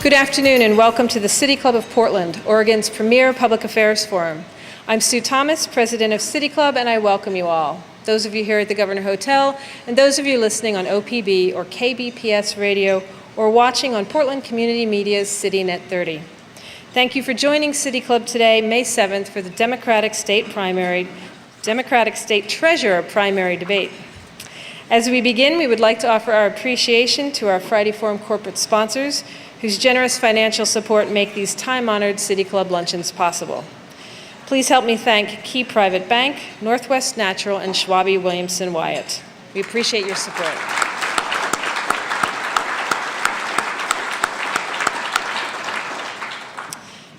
Good afternoon and welcome to the City Club of Portland, Oregon's premier public affairs forum. I'm Sue Thomas, president of City Club, and I welcome you all. Those of you here at the Governor Hotel, and those of you listening on OPB or KBPS radio, or watching on Portland Community Media's CityNet 30. Thank you for joining City Club today, May 7th, for the Democratic State Treasurer primary debate. As we begin, we would like to offer our appreciation to our Friday Forum corporate sponsors, whose generous financial support make these time-honored City Club luncheons possible. Please help me thank Key Private Bank, Northwest Natural, and Schwabe Williamson Wyatt. We appreciate your support.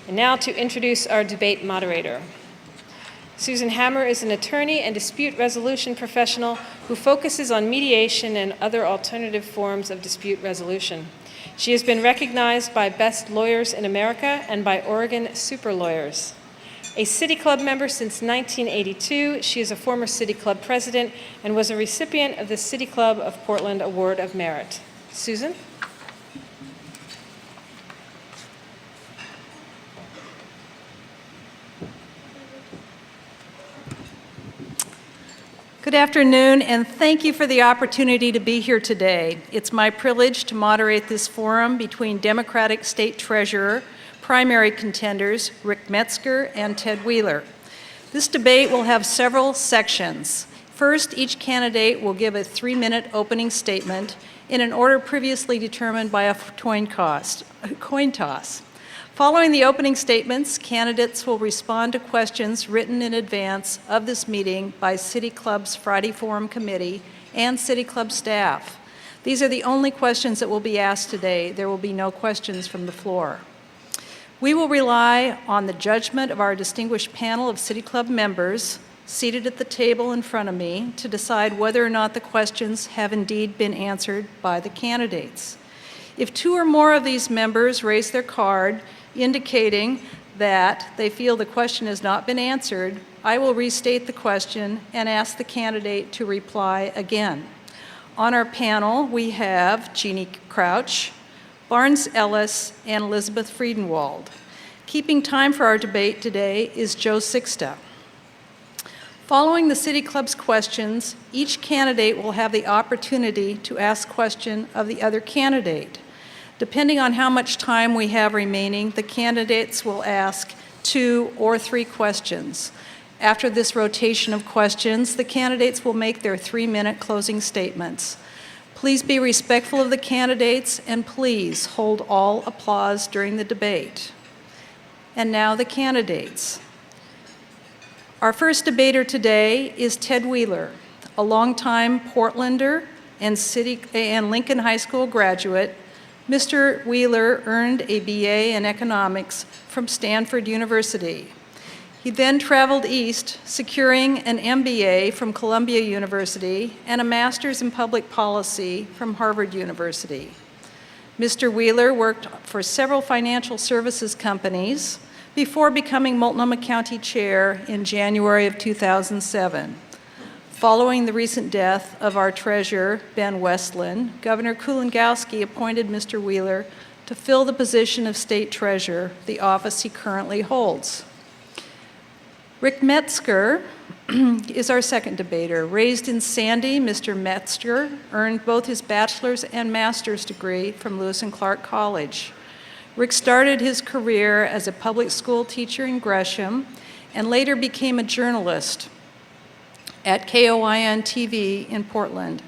And now to introduce our debate moderator. Susan Hammer is an attorney and dispute resolution professional who focuses on mediation and other alternative forms of dispute resolution. She has been recognized by Best Lawyers in America and by Oregon Super Lawyers. A City Club member since 1982, she is a former City Club president and was a recipient of the City Club of Portland Award of Merit. Susan? Good afternoon, and thank you for the opportunity to be here today. It's my privilege to moderate this forum between Democratic State Treasurer, primary contenders Rick Metsger and Ted Wheeler. This debate will have several sections. First, each candidate will give a 3-minute opening statement in an order previously determined by a coin toss. Following the opening statements, candidates will respond to questions written in advance of this meeting by City Club's Friday Forum Committee and City Club staff. These are the only questions that will be asked today. There will be no questions from the floor. We will rely on the judgment of our distinguished panel of City Club members seated at the table in front of me to decide whether or not the questions have indeed been answered by the candidates. If 2 or more of these members raise their card indicating that they feel the question has not been answered, I will restate the question and ask the candidate to reply again. On our panel, we have Jeannie Crouch, Barnes Ellis, and Elizabeth Friedenwald. Keeping time for our debate today is Joe Sixta. Following the City Club's questions, each candidate will have the opportunity to ask a question of the other candidate. Depending on how much time we have remaining, the candidates will ask 2 or 3 questions. After this rotation of questions, the candidates will make their 3-minute closing statements. Please be respectful of the candidates and please hold all applause during the debate. And now the candidates. Our first debater today is Ted Wheeler, a longtime Portlander and Lincoln High School graduate. Mr. Wheeler earned a BA in economics from Stanford University. He then traveled east, securing an MBA from Columbia University and a master's in public policy from Harvard University. Mr. Wheeler worked for several financial services companies before becoming Multnomah County Chair in January of 2007. Following the recent death of our treasurer, Ben Westland, Governor Kulongoski appointed Mr. Wheeler to fill the position of state treasurer, the office he currently holds. Rick Metsger is our second debater. Raised in Sandy, Mr. Metsger earned both his bachelor's and master's degree from Lewis and Clark College. Rick started his career as a public school teacher in Gresham and later became a journalist at KOIN-TV in Portland.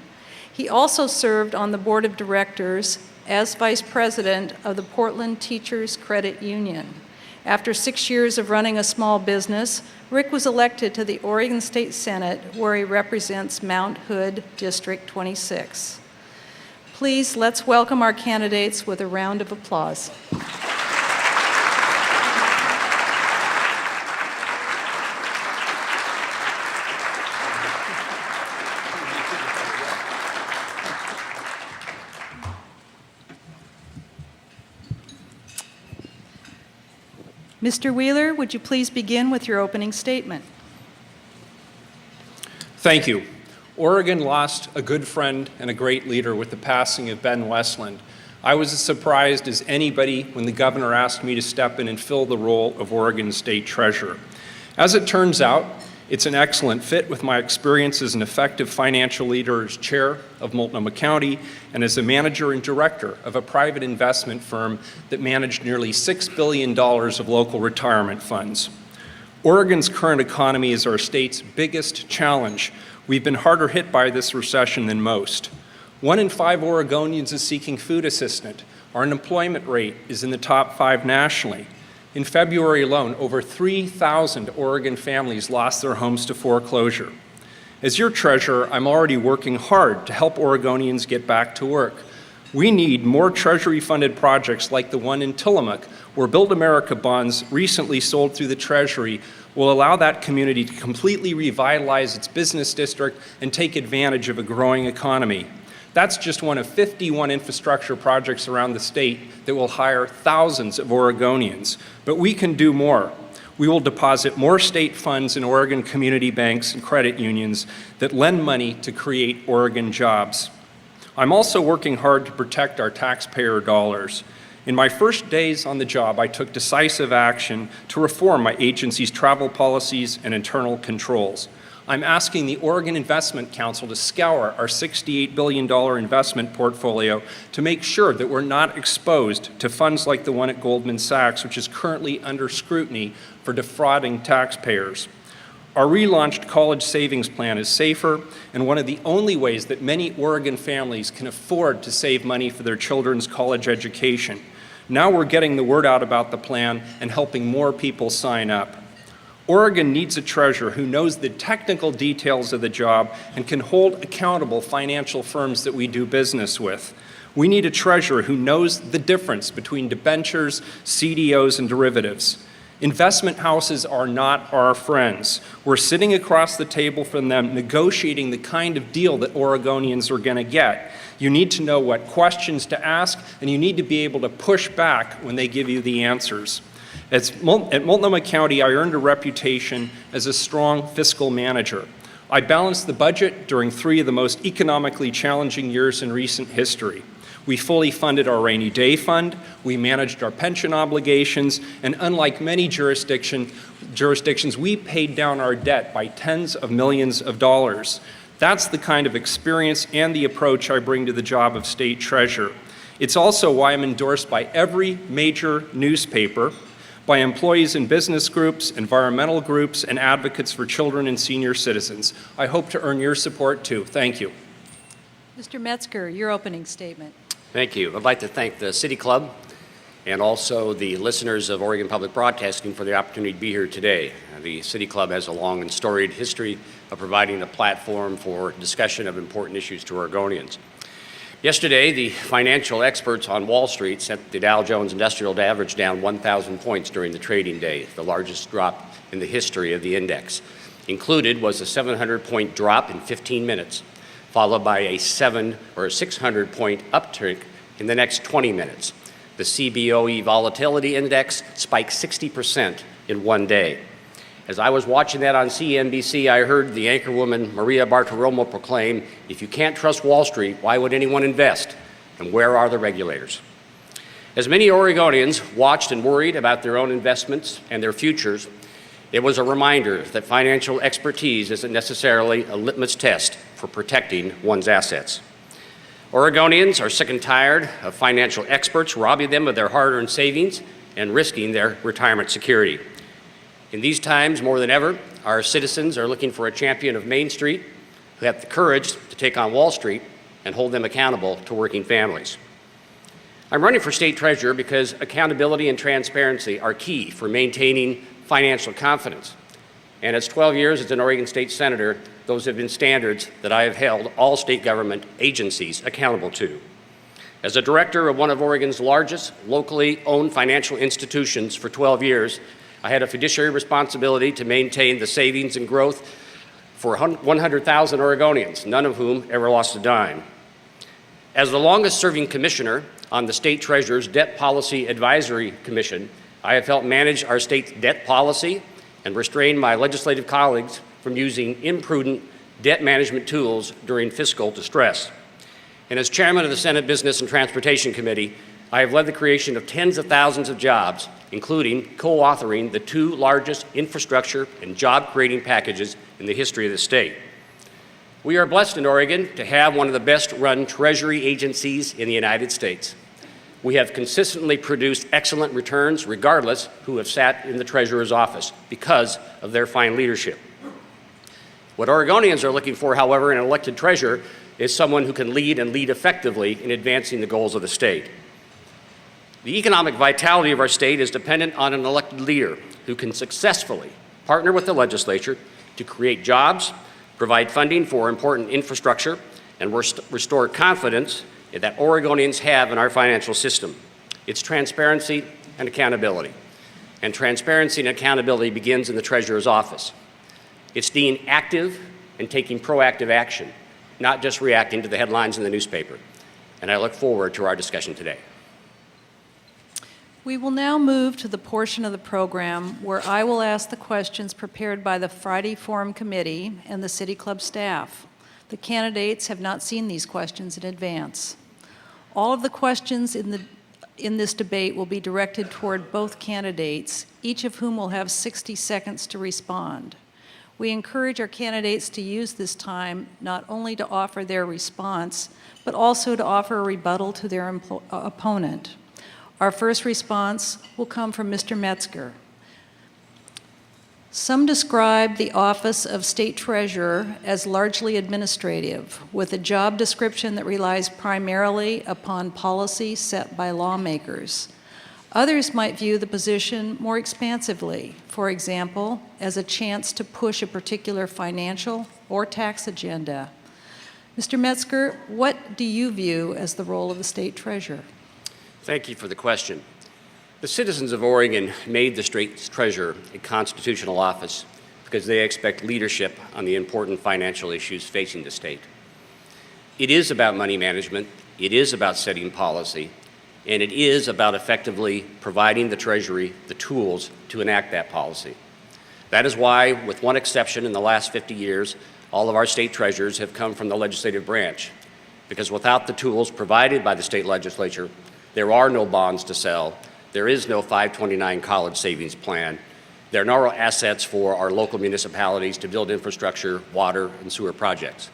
He also served on the board of directors as vice president of the Portland Teachers Credit Union. After 6 years of running a small business, Rick was elected to the Oregon State Senate, where he represents Mount Hood District 26. Please, let's welcome our candidates with a round of applause. Mr. Wheeler, would you please begin with your opening statement? Thank you. Oregon lost a good friend and a great leader with the passing of Ben Westland, I was as surprised as anybody when the governor asked me to step in and fill the role of Oregon State Treasurer. As it turns out, it's an excellent fit with my experience as an effective financial leader as chair of Multnomah County and as a manager and director of a private investment firm that managed nearly $6 billion of local retirement funds. Oregon's current economy is our state's biggest challenge. We've been harder hit by this recession than most. 1 in 5 Oregonians is seeking food assistance. Our unemployment rate is in the top 5 nationally. In February alone, over 3,000 Oregon families lost their homes to foreclosure. As your treasurer, I'm already working hard to help Oregonians get back to work. We need more Treasury-funded projects like the one in Tillamook, where Build America bonds recently sold through the Treasury will allow that community to completely revitalize its business district and take advantage of a growing economy. That's just one of 51 infrastructure projects around the state that will hire thousands of Oregonians. But we can do more. We will deposit more state funds in Oregon community banks and credit unions that lend money to create Oregon jobs. I'm also working hard to protect our taxpayer dollars. In my first days on the job, I took decisive action to reform my agency's travel policies and internal controls. I'm asking the Oregon Investment Council to scour our $68 billion investment portfolio to make sure that we're not exposed to funds like the one at Goldman Sachs, which is currently under scrutiny for defrauding taxpayers. Our relaunched college savings plan is safer and one of the only ways that many Oregon families can afford to save money for their children's college education. Now we're getting the word out about the plan and helping more people sign up. Oregon needs a treasurer who knows the technical details of the job and can hold accountable financial firms that we do business with. We need a treasurer who knows the difference between debentures, CDOs, and derivatives. Investment houses are not our friends. We're sitting across the table from them, negotiating the kind of deal that Oregonians are going to get. You need to know what questions to ask, and you need to be able to push back when they give you the answers. At Multnomah County, I earned a reputation as a strong fiscal manager. I balanced the budget during 3 of the most economically challenging years in recent history. We fully funded our rainy day fund, we managed our pension obligations, and unlike many jurisdictions, we paid down our debt by tens of millions of dollars. That's the kind of experience and the approach I bring to the job of state treasurer. It's also why I'm endorsed by every major newspaper, by employees in business groups, environmental groups, and advocates for children and senior citizens. I hope to earn your support too. Thank you. Mr. Metsger, your opening statement. Thank you. I'd like to thank the City Club and also the listeners of Oregon Public Broadcasting for the opportunity to be here today. The City Club has a long and storied history of providing a platform for discussion of important issues to Oregonians. Yesterday, the financial experts on Wall Street set the Dow Jones Industrial Average down 1,000 points during the trading day, the largest drop in the history of the index. Included was a 700-point drop in 15 minutes, followed by a 600-point uptick in the next 20 minutes. The CBOE Volatility Index spiked 60% in one day. As I was watching that on CNBC, I heard the anchorwoman Maria Bartiromo proclaim, "If you can't trust Wall Street, why would anyone invest? And where are the regulators?" As many Oregonians watched and worried about their own investments and their futures, it was a reminder that financial expertise isn't necessarily a litmus test for protecting one's assets. Oregonians are sick and tired of financial experts robbing them of their hard-earned savings and risking their retirement security. In these times, more than ever, our citizens are looking for a champion of Main Street who have the courage to take on Wall Street and hold them accountable to working families. I'm running for state treasurer because accountability and transparency are key for maintaining financial confidence. And as 12 years as an Oregon State Senator, those have been standards that I have held all state government agencies accountable to. As a director of one of Oregon's largest locally owned financial institutions for 12 years, I had a fiduciary responsibility to maintain the savings and growth for 100,000 Oregonians, none of whom ever lost a dime. As the longest-serving commissioner on the State Treasurer's Debt Policy Advisory Commission, I have helped manage our state's debt policy and restrain my legislative colleagues from using imprudent debt management tools during fiscal distress. And as chairman of the Senate Business and Transportation Committee, I have led the creation of tens of thousands of jobs, including co-authoring the 2 largest infrastructure and job-creating packages in the history of the state. We are blessed in Oregon to have one of the best-run Treasury agencies in the United States. We have consistently produced excellent returns regardless who have sat in the Treasurer's office because of their fine leadership. What Oregonians are looking for, however, in an elected treasurer is someone who can lead and lead effectively in advancing the goals of the state. The economic vitality of our state is dependent on an elected leader who can successfully partner with the legislature to create jobs, provide funding for important infrastructure, and restore confidence that Oregonians have in our financial system. It's transparency and accountability. And transparency and accountability begins in the Treasurer's office. It's being active and taking proactive action, not just reacting to the headlines in the newspaper. And I look forward to our discussion today. We will now move to the portion of the program where I will ask the questions prepared by the Friday Forum Committee and the City Club staff. The candidates have not seen these questions in advance. All of the questions in this debate will be directed toward both candidates, each of whom will have 60 seconds to respond. We encourage our candidates to use this time not only to offer their response, but also to offer a rebuttal to their opponent. Our first response will come from Mr. Metsger. Some describe the office of State Treasurer as largely administrative, with a job description that relies primarily upon policy set by lawmakers. Others might view the position more expansively, for example, as a chance to push a particular financial or tax agenda. Mr. Metsger, what do you view as the role of the State Treasurer? Thank you for the question. The citizens of Oregon made the State Treasurer a constitutional office because they expect leadership on the important financial issues facing the state. It is about money management, it is about setting policy, and it is about effectively providing the Treasury the tools to enact that policy. That is why, with one exception in the last 50 years, all of our state treasurers have come from the legislative branch, because without the tools provided by the state legislature, there are no bonds to sell, there is no 529 college savings plan, there are no assets for our local municipalities to build infrastructure, water, and sewer projects.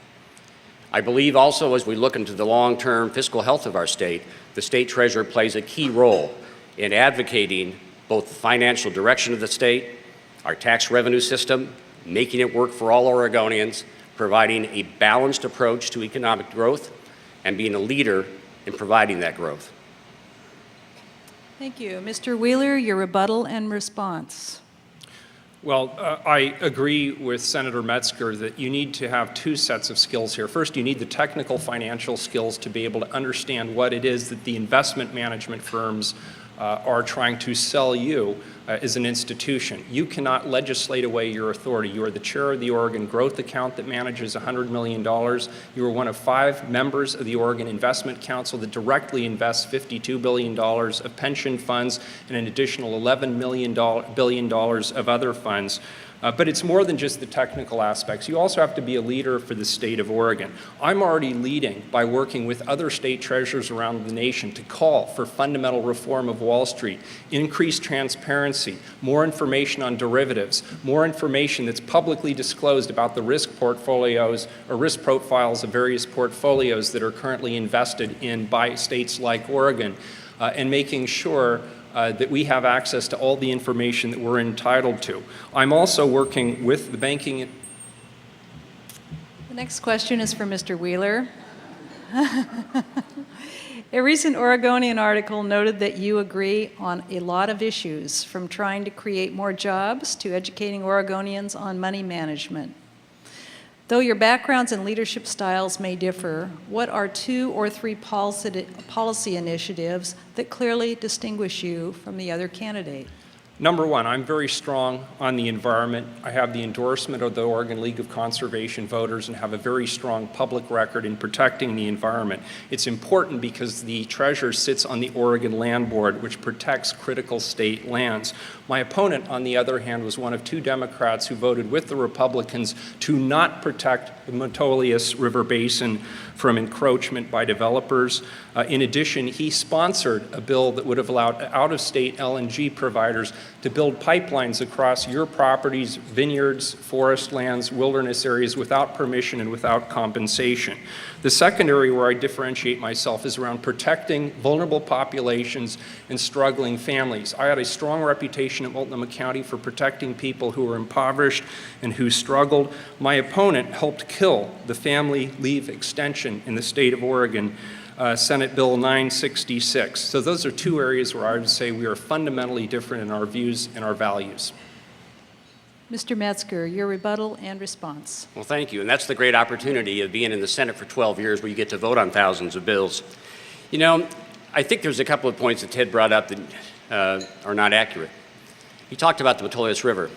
I believe also, as we look into the long-term fiscal health of our state, the state treasurer plays a key role in advocating both the financial direction of the state, our tax revenue system, making it work for all Oregonians, providing a balanced approach to economic growth, and being a leader in providing that growth. Thank you. Mr. Wheeler, your rebuttal and response. Well, I agree with Senator Metsger that you need to have 2 sets of skills here. First, you need the technical financial skills to be able to understand what it is that the investment management firms are trying to sell you as an institution. You cannot legislate away your authority. You are the chair of the Oregon Growth Account that manages $100 million. You are one of 5 members of the Oregon Investment Council that directly invests $52 billion of pension funds and an additional $11 billion of other funds. But it's more than just the technical aspects. You also have to be a leader for the state of Oregon. I'm already leading by working with other state treasurers around the nation to call for fundamental reform of Wall Street, increased transparency, more information on derivatives, more information that's publicly disclosed about the risk portfolios or risk profiles of various portfolios that are currently invested in by states like Oregon, and making sure that we have access to all the information that we're entitled to. I'm also working with the banking. The next question is for Mr. Wheeler. A recent Oregonian article noted that you agree on a lot of issues, from trying to create more jobs to educating Oregonians on money management. Though your backgrounds and leadership styles may differ, what are 2 or 3 policy initiatives that clearly distinguish you from the other candidate? Number one, I'm very strong on the environment. I have the endorsement of the Oregon League of Conservation Voters and have a very strong public record in protecting the environment. It's important because the Treasurer sits on the Oregon Land Board, which protects critical state lands. My opponent, on the other hand, was one of 2 Democrats who voted with the Republicans to not protect the Metolius River Basin from encroachment by developers. In addition, he sponsored a bill that would have allowed out-of-state LNG providers to build pipelines across your properties, vineyards, forest lands, wilderness areas without permission and without compensation. The second area where I differentiate myself is around protecting vulnerable populations and struggling families. I had a strong reputation at Multnomah County for protecting people who were impoverished and who struggled. My opponent helped kill the family leave extension in the state of Oregon, Senate Bill 966. So those are 2 areas where I would say we are fundamentally different in our views and our values. Mr. Metsger, your rebuttal and response. Well, thank you. And that's the great opportunity of being in the Senate for 12 years where you get to vote on thousands of bills. You know, I think there's a couple of points that Ted brought up that are not accurate. He talked about the Metolius River.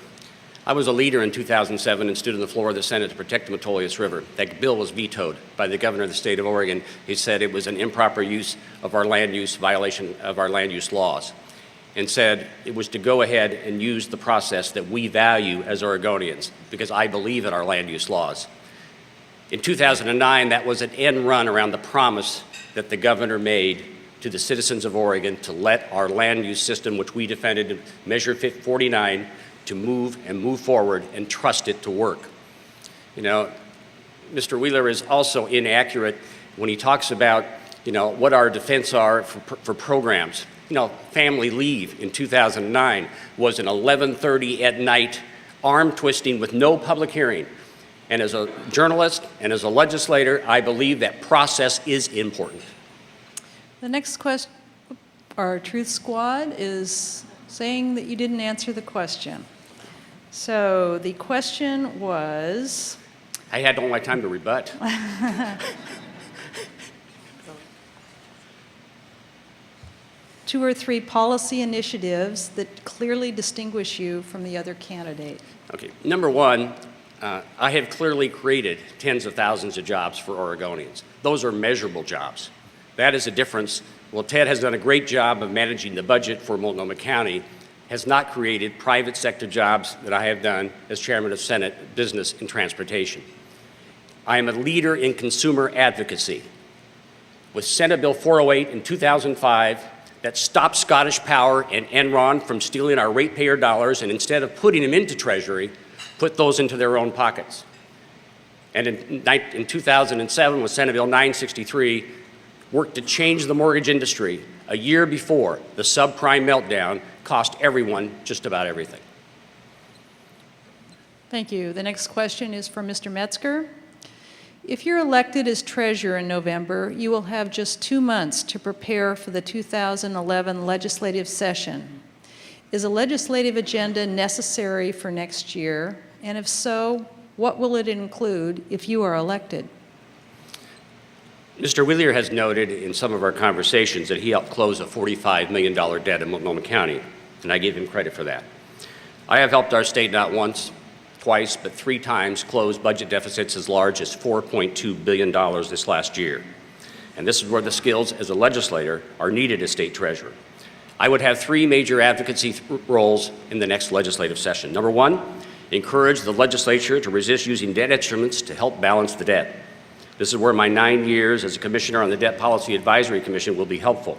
I was a leader in 2007 and stood on the floor of the Senate to protect the Metolius River. That bill was vetoed by the governor of the state of Oregon. He said it was an improper use of our land use, violation of our land use laws, and said it was to go ahead and use the process that we value as Oregonians, because I believe in our land use laws. In 2009, that was an end run around the promise that the governor made to the citizens of Oregon to let our land use system, which we defended in Measure 49, to move forward and trust it to work. You know, Mr. Wheeler is also inaccurate when he talks about, you know, what our defense are for programs. You know, family leave in 2009 was an 11:30 at night arm twisting with no public hearing. And as a journalist and as a legislator, I believe that process is important. The next question, our Truth Squad is saying that you didn't answer the question. So the question was... I had all my time to rebut. 2 or 3 policy initiatives that clearly distinguish you from the other candidate. Okay, number one, I have clearly created tens of thousands of jobs for Oregonians. Those are measurable jobs. That is a difference. Well, Ted has done a great job of managing the budget for Multnomah County, has not created private sector jobs that I have done as chairman of Senate Business and Transportation. I am a leader in consumer advocacy. With Senate Bill 408 in 2005, that stopped Scottish Power and Enron from stealing our ratepayer dollars, and instead of putting them into Treasury, put those into their own pockets. And in 2007, with Senate Bill 963, worked to change the mortgage industry. A year before, the subprime meltdown cost everyone just about everything. Thank you. The next question is for Mr. Metsger. If you're elected as treasurer in November, you will have just 2 months to prepare for the 2011 legislative session. Is a legislative agenda necessary for next year? And if so, what will it include if you are elected? Mr. Wheeler has noted in some of our conversations that he helped close a $45 million debt in Multnomah County, and I give him credit for that. I have helped our state not once, twice, but 3 times close budget deficits as large as $4.2 billion this last year. And this is where the skills as a legislator are needed as state treasurer. I would have 3 major advocacy roles in the next legislative session. Number 1, encourage the legislature to resist using debt instruments to help balance the debt. This is where my 9 years as a commissioner on the Debt Policy Advisory Commission will be helpful.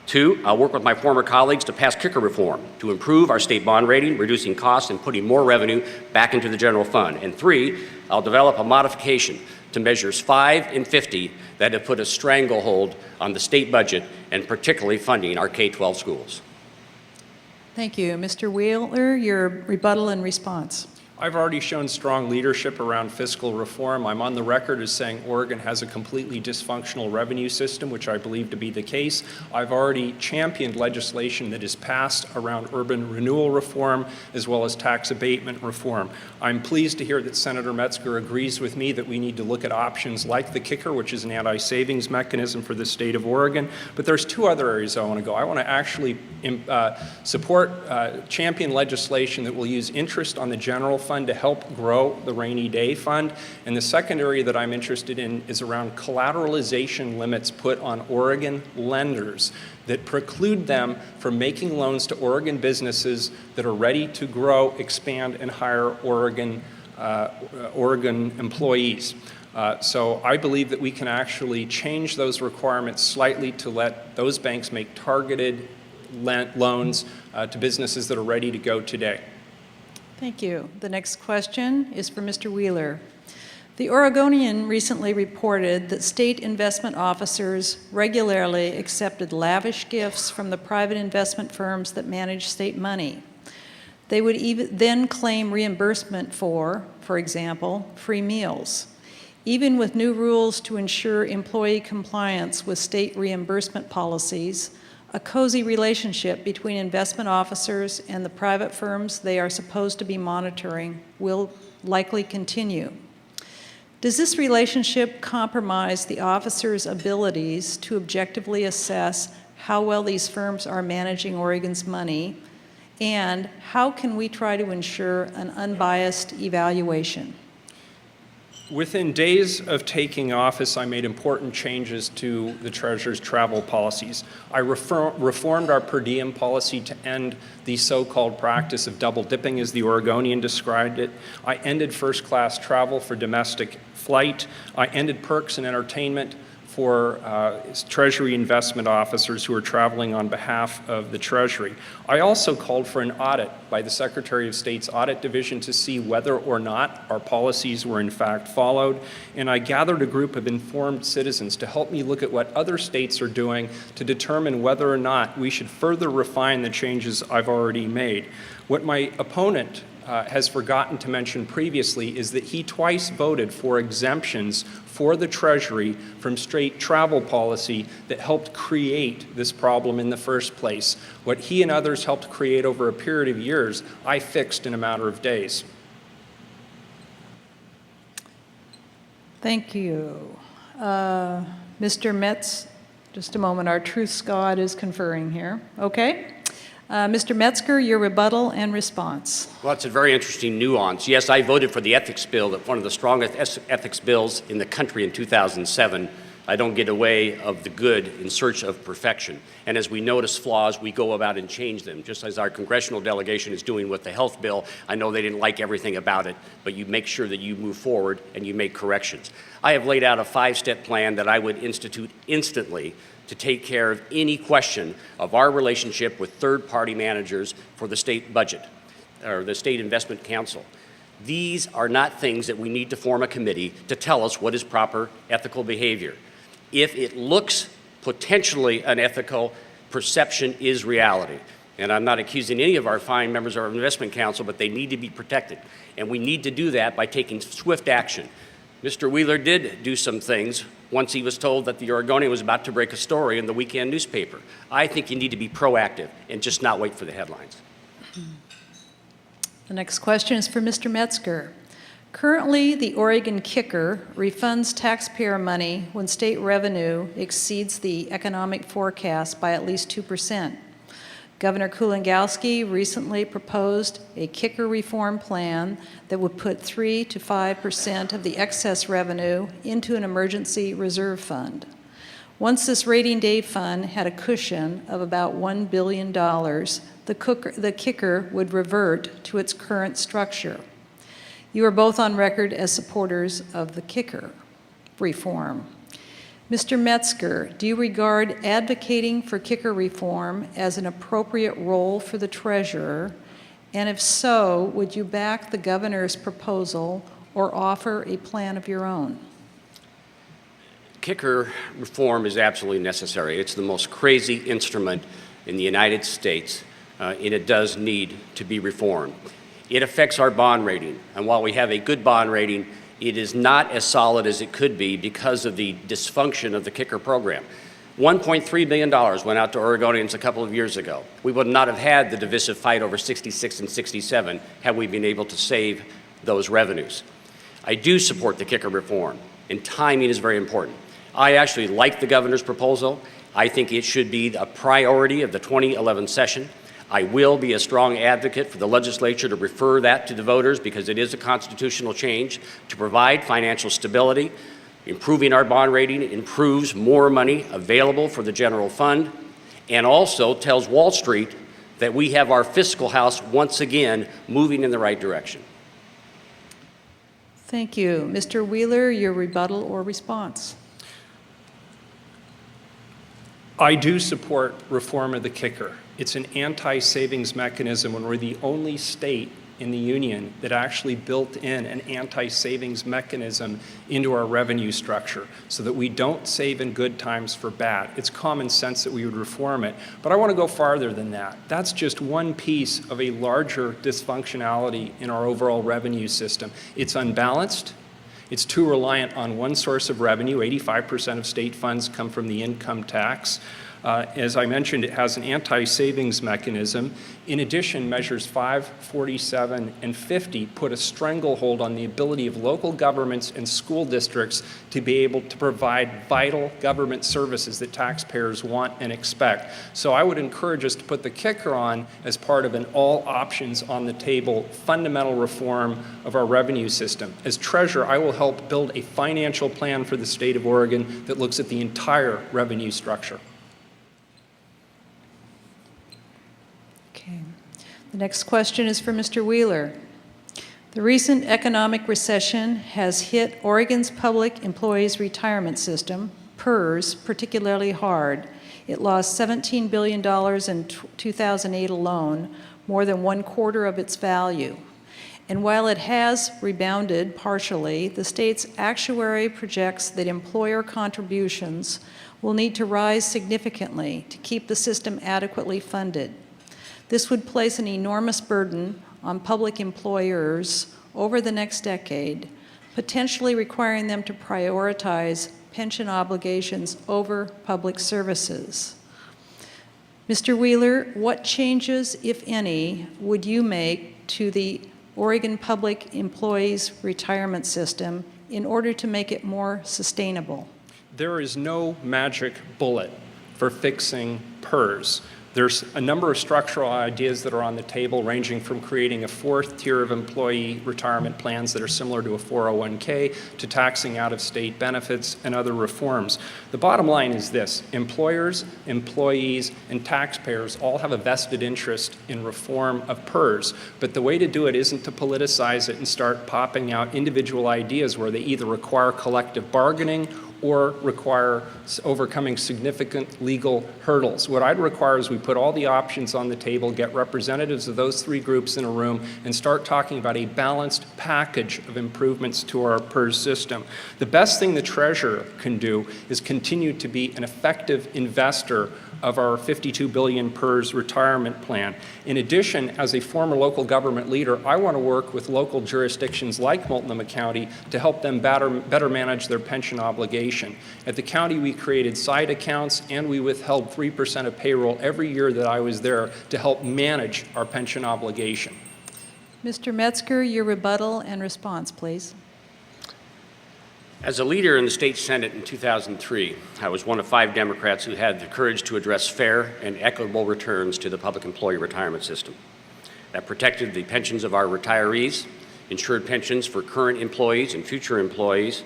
2, I'll work with my former colleagues to pass kicker reform to improve our state bond rating, reducing costs, and putting more revenue back into the general fund. And 3, I'll develop a modification to measures 5 and 50 that have put a stranglehold on the state budget and particularly funding our K-12 schools. Thank you. Mr. Wheeler, your rebuttal and response. I've already shown strong leadership around fiscal reform. I'm on the record as saying Oregon has a completely dysfunctional revenue system, which I believe to be the case. I've already championed legislation that is passed around urban renewal reform as well as tax abatement reform. I'm pleased to hear that Senator Metsger agrees with me that we need to look at options like the kicker, which is an anti-savings mechanism for the state of Oregon. But there's two other areas I want to go. I want to actually champion legislation that will use interest on the general fund to help grow the rainy day fund. And the second area that I'm interested in is around collateralization limits put on Oregon lenders that preclude them from making loans to Oregon businesses that are ready to grow, expand, and hire Oregon employees. So I believe that we can actually change those requirements slightly to let those banks make targeted loans to businesses that are ready to go today. Thank you. The next question is for Mr. Wheeler. The Oregonian recently reported that state investment officers regularly accepted lavish gifts from the private investment firms that manage state money. They would then claim reimbursement for example, free meals. Even with new rules to ensure employee compliance with state reimbursement policies, a cozy relationship between investment officers and the private firms they are supposed to be monitoring will likely continue. Does this relationship compromise the officers' abilities to objectively assess how well these firms are managing Oregon's money, and how can we try to ensure an unbiased evaluation? Within days of taking office, I made important changes to the Treasurer's travel policies. I reformed our per diem policy to end the so-called practice of double dipping, as the Oregonian described it. I ended first-class travel for domestic flight. I ended perks and entertainment for Treasury investment officers who are traveling on behalf of the Treasury. I also called for an audit by the Secretary of State's Audit Division to see whether or not our policies were in fact followed, and I gathered a group of informed citizens to help me look at what other states are doing to determine whether or not we should further refine the changes I've already made. What my opponent has forgotten to mention previously is that he twice voted for exemptions for the Treasury from straight travel policy that helped create this problem in the first place. What he and others helped create over a period of years, I fixed in a matter of days. Thank you. Mr. Metz, just a moment, our truth God is conferring here. Okay. Mr. Metsger, your rebuttal and response. Well, it's a very interesting nuance. Yes, I voted for the ethics bill, that one of the strongest ethics bills in the country in 2007. I don't get away of the good in search of perfection. And as we notice flaws, we go about and change them, just as our congressional delegation is doing with the health bill. I know they didn't like everything about it, but you make sure that you move forward and you make corrections. I have laid out a 5-step plan that I would institute instantly to take care of any question of our relationship with third-party managers for the state budget or the State Investment Council. These are not things that we need to form a committee to tell us what is proper ethical behavior. If it looks potentially unethical, perception is reality. And I'm not accusing any of our fine members of our investment council, but they need to be protected. And we need to do that by taking swift action. Mr. Wheeler did do some things once he was told that the Oregonian was about to break a story in the weekend newspaper. I think you need to be proactive and just not wait for the headlines. The next question is for Mr. Metsger. Currently, the Oregon kicker refunds taxpayer money when state revenue exceeds the economic forecast by at least 2%. Governor Kulongowski recently proposed a kicker reform plan that would put 3 to 5% of the excess revenue into an emergency reserve fund. Once this rainy day fund had a cushion of about $1 billion, the kicker would revert to its current structure. You are both on record as supporters of the kicker reform. Mr. Metsger, do you regard advocating for kicker reform as an appropriate role for the treasurer? And if so, would you back the governor's proposal or offer a plan of your own? Kicker reform is absolutely necessary. It's the most crazy instrument in the United States, and it does need to be reformed. It affects our bond rating. And while we have a good bond rating, it is not as solid as it could be because of the dysfunction of the kicker program. $1.3 billion went out to Oregonians a couple of years ago. We would not have had the divisive fight over 66 and 67 had we been able to save those revenues. I do support the kicker reform, and timing is very important. I actually like the governor's proposal. I think it should be a priority of the 2011 session. I will be a strong advocate for the legislature to refer that to the voters because it is a constitutional change to provide financial stability. Improving our bond rating improves more money available for the general fund and also tells Wall Street that we have our fiscal house once again moving in the right direction. Thank you. Mr. Wheeler, your rebuttal or response? I do support reform of the kicker. It's an anti-savings mechanism when we're the only state in the union that actually built in an anti-savings mechanism into our revenue structure so that we don't save in good times for bad. It's common sense that we would reform it, but I want to go farther than that. That's just one piece of a larger dysfunctionality in our overall revenue system. It's unbalanced. It's too reliant on one source of revenue. 85% of state funds come from the income tax. As I mentioned, it has an anti-savings mechanism. In addition, measures 5, 47, and 50 put a stranglehold on the ability of local governments and school districts to be able to provide vital government services that taxpayers want and expect. So I would encourage us to put the kicker on as part of an all options on the table fundamental reform of our revenue system. As treasurer, I will help build a financial plan for the state of Oregon that looks at the entire revenue structure. The next question is for Mr. Wheeler. The recent economic recession has hit Oregon's public employees retirement system, PERS, particularly hard. It lost $17 billion in 2008 alone, more than 1/4 of its value. And while it has rebounded partially, the state's actuary projects that employer contributions will need to rise significantly to keep the system adequately funded. This would place an enormous burden on public employers over the next decade, potentially requiring them to prioritize pension obligations over public services. Mr. Wheeler, what changes, if any, would you make to the Oregon Public Employees Retirement System in order to make it more sustainable? There is no magic bullet for fixing PERS. There's a number of structural ideas that are on the table, ranging from creating a fourth tier of employee retirement plans that are similar to a 401k to taxing out-of-state benefits and other reforms. The bottom line is this: employers, employees, and taxpayers all have a vested interest in reform of PERS, but the way to do it isn't to politicize it and start popping out individual ideas where they either require collective bargaining or require overcoming significant legal hurdles. What I'd require is we put all the options on the table, get representatives of those three groups in a room, and start talking about a balanced package of improvements to our PERS system. The best thing the treasurer can do is continue to be an effective investor of our $52 billion PERS retirement plan. In addition, as a former local government leader, I want to work with local jurisdictions like Multnomah County to help them better manage their pension obligation. At the county, we created side accounts and we withheld 3% of payroll every year that I was there to help manage our pension obligation. Mr. Metsger, your rebuttal and response, please. As a leader in the state Senate in 2003, I was one of 5 Democrats who had the courage to address fair and equitable returns to the public employee retirement system that protected the pensions of our retirees, ensured pensions for current employees and future employees,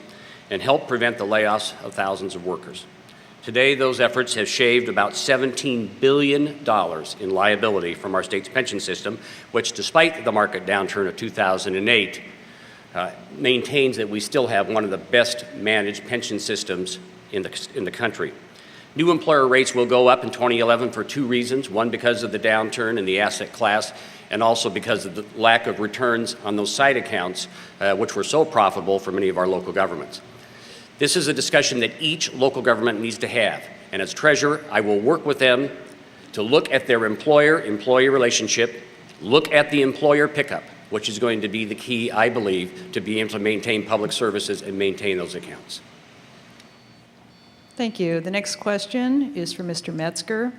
and helped prevent the layoffs of thousands of workers. Today, those efforts have shaved about $17 billion in liability from our state's pension system, which, despite the market downturn of 2008, maintains that we still have one of the best managed pension systems in the country. New employer rates will go up in 2011 for 2 reasons. One, because of the downturn in the asset class, and also because of the lack of returns on those side accounts, which were so profitable for many of our local governments. This is a discussion that each local government needs to have. And as treasurer, I will work with them to look at their employer-employee relationship, look at the employer pickup, which is going to be the key, I believe, to be able to maintain public services and maintain those accounts. Thank you. The next question is for Mr. Metsger.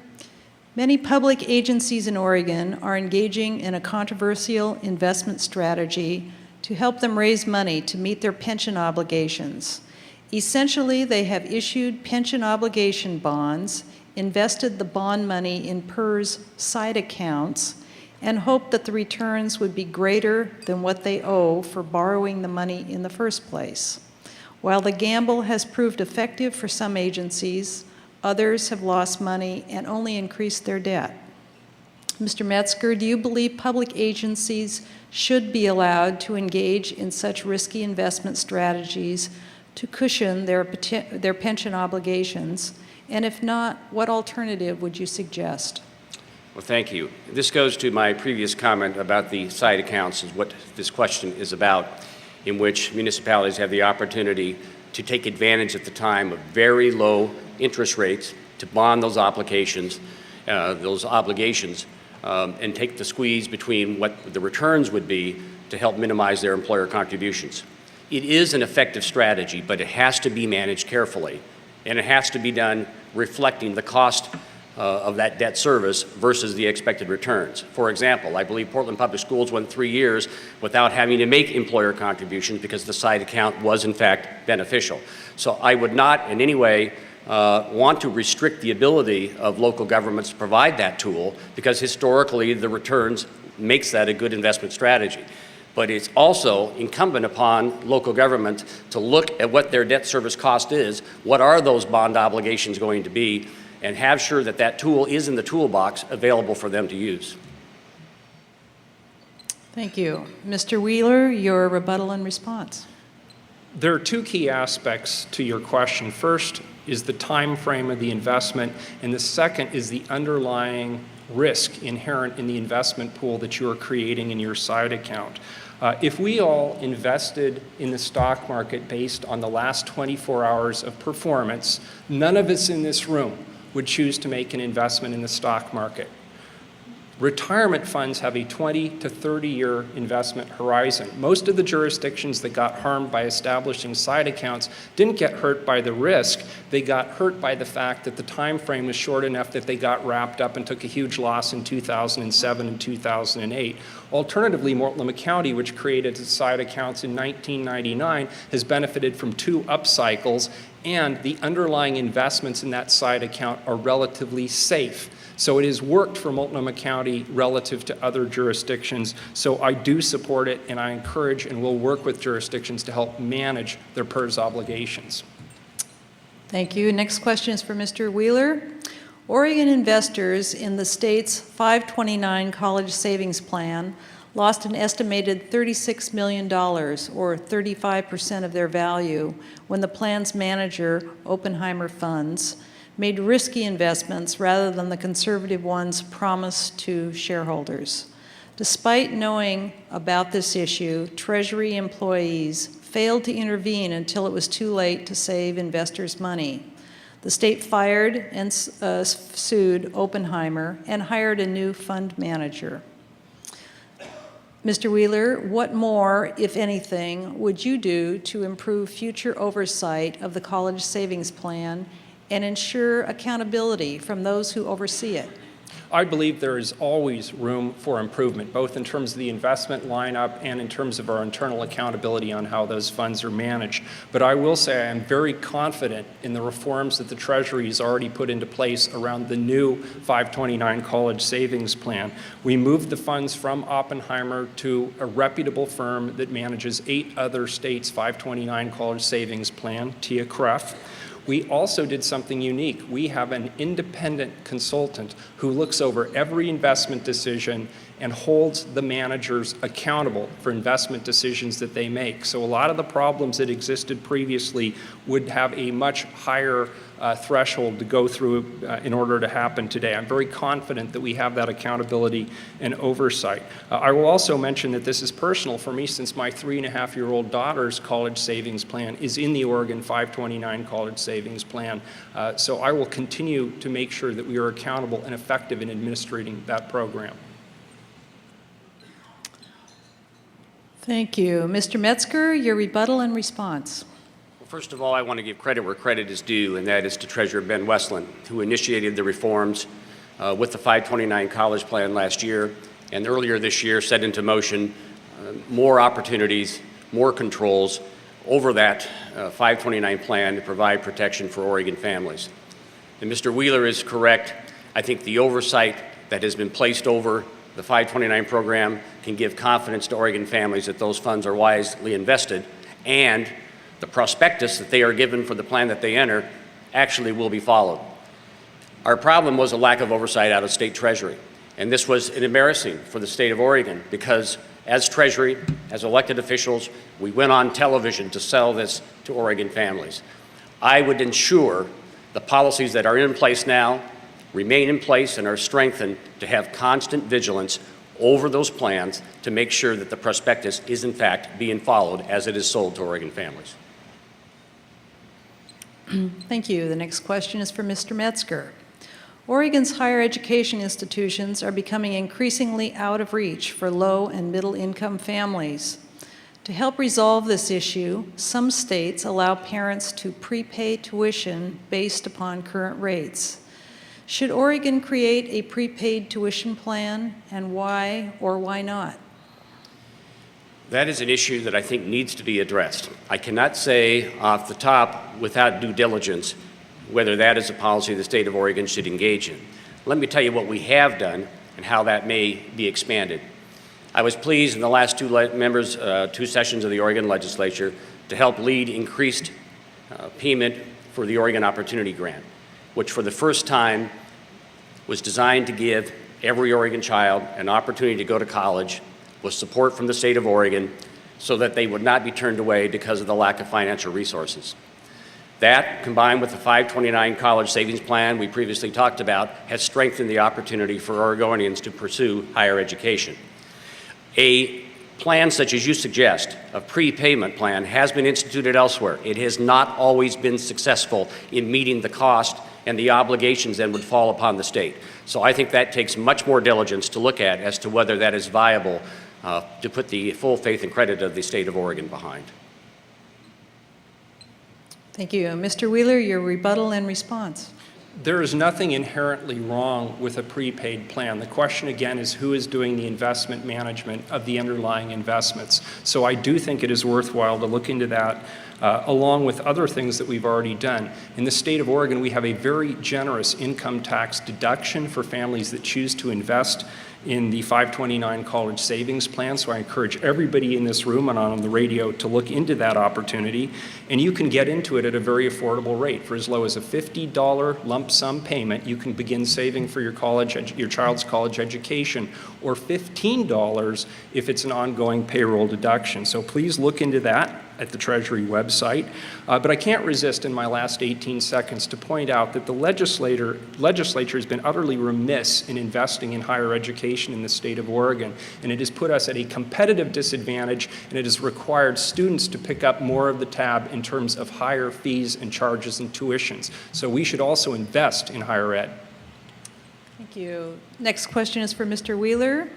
Many public agencies in Oregon are engaging in a controversial investment strategy to help them raise money to meet their pension obligations. Essentially, they have issued pension obligation bonds, invested the bond money in PERS side accounts, and hoped that the returns would be greater than what they owe for borrowing the money in the first place. While the gamble has proved effective for some agencies, others have lost money and only increased their debt. Mr. Metsger, do you believe public agencies should be allowed to engage in such risky investment strategies to cushion their pension obligations? And if not, what alternative would you suggest? Well, thank you. This goes to my previous comment about the side accounts, is what this question is about, in which municipalities have the opportunity to take advantage at the time of very low interest rates to bond those obligations, and take the squeeze between what the returns would be to help minimize their employer contributions. It is an effective strategy, but it has to be managed carefully, and it has to be done reflecting the cost of that debt service versus the expected returns. For example, I believe Portland Public Schools went 3 years without having to make employer contributions because the side account was in fact beneficial. So I would not in any way want to restrict the ability of local governments to provide that tool, because historically the returns makes that a good investment strategy. But it's also incumbent upon local government to look at what their debt service cost is, what are those bond obligations going to be, and have sure that that tool is in the toolbox available for them to use. Thank you. Mr. Wheeler, your rebuttal and response. There are two key aspects to your question. First is the time frame of the investment, and the second is the underlying risk inherent in the investment pool that you are creating in your side account. If we all invested in the stock market based on the last 24 hours of performance, none of us in this room would choose to make an investment in the stock market. Retirement funds have a 20 to 30-year investment horizon. Most of the jurisdictions that got harmed by establishing side accounts didn't get hurt by the risk. They got hurt by the fact that the time frame was short enough that they got wrapped up and took a huge loss in 2007 and 2008. Alternatively, Multnomah County, which created side accounts in 1999, has benefited from 2 up cycles, and the underlying investments in that side account are relatively safe. So it has worked for Multnomah County relative to other jurisdictions. So I do support it, and I encourage and will work with jurisdictions to help manage their PERS obligations. Thank you. Next question is for Mr. Wheeler. Oregon investors in the state's 529 College Savings Plan lost an estimated $36 million, or 35% of their value, when the plan's manager, Oppenheimer Funds, made risky investments rather than the conservative ones promised to shareholders. Despite knowing about this issue, Treasury employees failed to intervene until it was too late to save investors' money. The state fired and sued Oppenheimer and hired a new fund manager. Mr. Wheeler, what more, if anything, would you do to improve future oversight of the College Savings Plan and ensure accountability from those who oversee it? I believe there is always room for improvement, both in terms of the investment lineup and in terms of our internal accountability on how those funds are managed. But I will say I am very confident in the reforms that the Treasury has already put into place around the new 529 College Savings Plan. We moved the funds from Oppenheimer to a reputable firm that manages 8 other states' 529 College Savings Plan, TIAA-CREF. We also did something unique. We have an independent consultant who looks over every investment decision and holds the managers accountable for investment decisions that they make. So a lot of the problems that existed previously would have a much higher threshold to go through in order to happen today. I'm very confident that we have that accountability and oversight. I will also mention that this is personal for me, since my 3.5-year-old daughter's college savings plan is in the Oregon 529 College Savings Plan. So I will continue to make sure that we are accountable and effective in administrating that program. Thank you. Mr. Metzger, your rebuttal and response. Well, first of all, I want to give credit where credit is due, and that is to Treasurer Ben Westland, who initiated the reforms with the 529 college plan last year, and earlier this year set into motion more opportunities, more controls over that 529 plan to provide protection for Oregon families. And Mr. Wheeler is correct. I think the oversight that has been placed over the 529 program can give confidence to Oregon families that those funds are wisely invested, and the prospectus that they are given for the plan that they enter actually will be followed. Our problem was a lack of oversight out of state Treasury, and this was embarrassing for the state of Oregon because as Treasury, as elected officials, we went on television to sell this to Oregon families. I would ensure the policies that are in place now remain in place and are strengthened to have constant vigilance over those plans to make sure that the prospectus is in fact being followed as it is sold to Oregon families. Thank you. The next question is for Mr. Metzger. Oregon's higher education institutions are becoming increasingly out of reach for low and middle income families. To help resolve this issue, some states allow parents to prepay tuition based upon current rates. Should Oregon create a prepaid tuition plan, and why or why not? That is an issue that I think needs to be addressed. I cannot say off the top without due diligence whether that is a policy the state of Oregon should engage in. Let me tell you what we have done and how that may be expanded. I was pleased in the last two sessions of the Oregon legislature to help lead increased payment for the Oregon Opportunity Grant, which for the first time was designed to give every Oregon child an opportunity to go to college with support from the state of Oregon so that they would not be turned away because of the lack of financial resources. That, combined with the 529 college savings plan we previously talked about, has strengthened the opportunity for Oregonians to pursue higher education. A plan such as you suggest, a prepayment plan, has been instituted elsewhere. It has not always been successful in meeting the cost and the obligations that would fall upon the state. So I think that takes much more diligence to look at as to whether that is viable to put the full faith and credit of the state of Oregon behind. Thank you. Mr. Wheeler, your rebuttal and response. There is nothing inherently wrong with a prepaid plan. The question again is who is doing the investment management of the underlying investments. So I do think it is worthwhile to look into that along with other things that we've already done. In the state of Oregon, we have a very generous income tax deduction for families that choose to invest in the 529 college savings plan. So I encourage everybody in this room and on the radio to look into that opportunity. And you can get into it at a very affordable rate. For as low as a $50 lump sum payment, you can begin saving for your child's college education, or $15 if it's an ongoing payroll deduction. So please look into that at the Treasury website. But I can't resist in my last 18 seconds to point out that the legislature has been utterly remiss in investing in higher education in the state of Oregon. And it has put us at a competitive disadvantage, and it has required students to pick up more of the tab in terms of higher fees and charges and tuitions. So we should also invest in higher ed. Thank you. Next question is for Mr. Wheeler.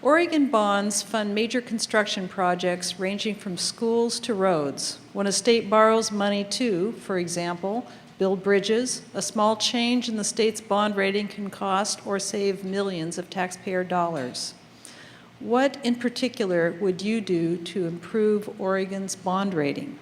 Oregon bonds fund major construction projects ranging from schools to roads. When a state borrows money to, for example, build bridges, a small change in the state's bond rating can cost or save millions of taxpayer dollars. What in particular would you do to improve Oregon's bond rating?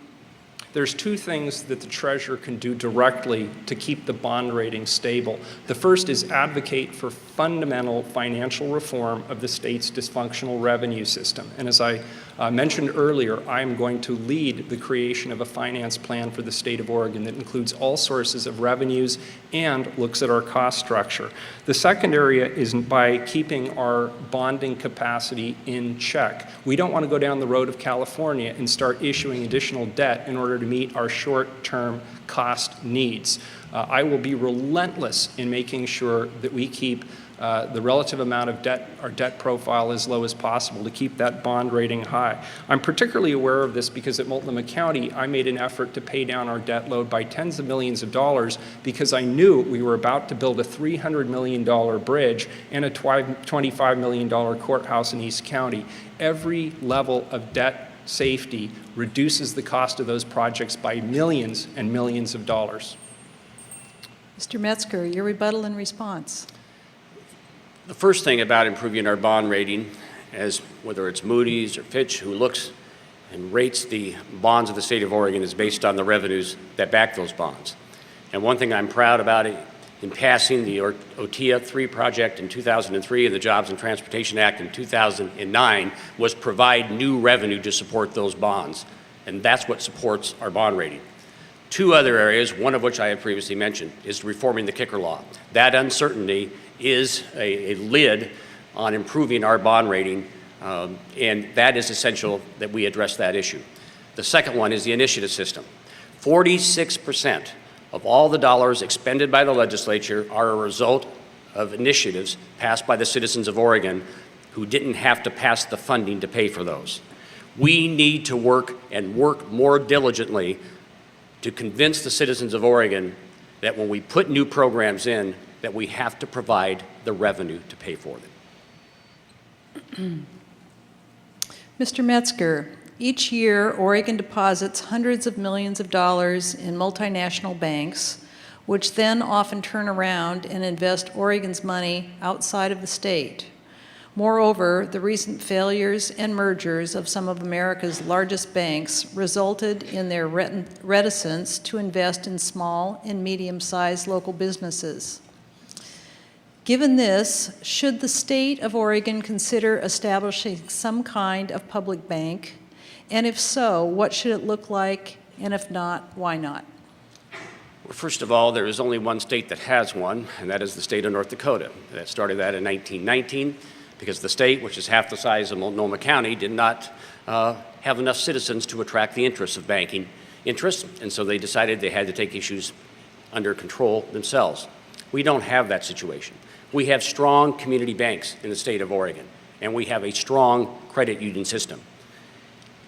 There's two things that the Treasurer can do directly to keep the bond rating stable. The first is advocate for fundamental financial reform of the state's dysfunctional revenue system. And as I mentioned earlier, I'm going to lead the creation of a finance plan for the state of Oregon that includes all sources of revenues and looks at our cost structure. The second area is by keeping our bonding capacity in check. We don't want to go down the road of California and start issuing additional debt in order to meet our short-term cost needs. I will be relentless in making sure that we keep the relative amount of debt, our debt profile, as low as possible to keep that bond rating high. I'm particularly aware of this because at Multnomah County, I made an effort to pay down our debt load by tens of millions of dollars because I knew we were about to build a $300 million bridge and a $25 million courthouse in East County. Every level of debt safety reduces the cost of those projects by millions and millions of dollars. Mr. Metsger, your rebuttal and response. The first thing about improving our bond rating, as whether it's Moody's or Fitch, who looks and rates the bonds of the state of Oregon, is based on the revenues that back those bonds. And one thing I'm proud about in passing the OTIA 3 project in 2003 and the Jobs and Transportation Act in 2009 was provide new revenue to support those bonds. And that's what supports our bond rating. Two other areas, one of which I have previously mentioned, is reforming the kicker law. That uncertainty is a lid on improving our bond rating, and that is essential that we address that issue. The second one is the initiative system. 46% of all the dollars expended by the legislature are a result of initiatives passed by the citizens of Oregon who didn't have to pass the funding to pay for those. We need to work more diligently to convince the citizens of Oregon that when we put new programs in, that we have to provide the revenue to pay for them. Mr. Metsger, each year Oregon deposits hundreds of millions of dollars in multinational banks, which then often turn around and invest Oregon's money outside of the state. Moreover, the recent failures and mergers of some of America's largest banks resulted in their reticence to invest in small and medium-sized local businesses. Given this, should the state of Oregon consider establishing some kind of public bank? And if so, what should it look like? And if not, why not? Well, first of all, there is only one state that has one, and that is the state of North Dakota. That started that in 1919 because the state, which is half the size of Multnomah County, did not have enough citizens to attract the interests of banking interests, and so they decided they had to take issues under control themselves. We don't have that situation. We have strong community banks in the state of Oregon, and we have a strong credit union system.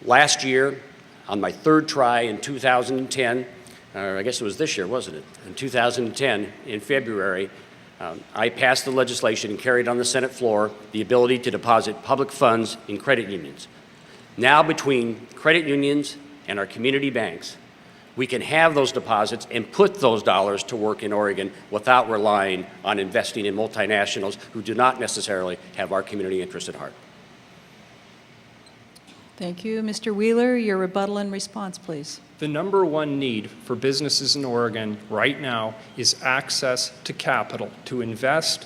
Last year, on my third try in 2010, or I guess it was this year, wasn't it? In 2010, in February, I passed the legislation and carried on the Senate floor the ability to deposit public funds in credit unions. Now, between credit unions and our community banks, we can have those deposits and put those dollars to work in Oregon without relying on investing in multinationals who do not necessarily have our community interest at heart. Thank you. Mr. Wheeler, your rebuttal and response, please. The number one need for businesses in Oregon right now is access to capital, to invest,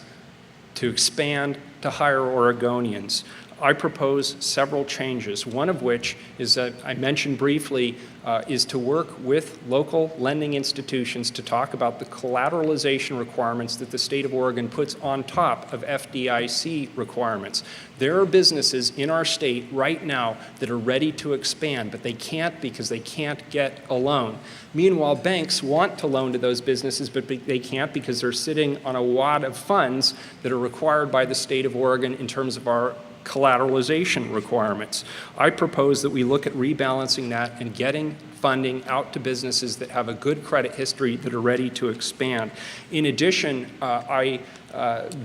to expand, to hire Oregonians. I propose several changes, one of which is that I mentioned briefly is to work with local lending institutions to talk about the collateralization requirements that the state of Oregon puts on top of FDIC requirements. There are businesses in our state right now that are ready to expand, but they can't because they can't get a loan. Meanwhile, banks want to loan to those businesses, but they can't because they're sitting on a wad of funds that are required by the state of Oregon in terms of our collateralization requirements. I propose that we look at rebalancing that and getting funding out to businesses that have a good credit history that are ready to expand. In addition, I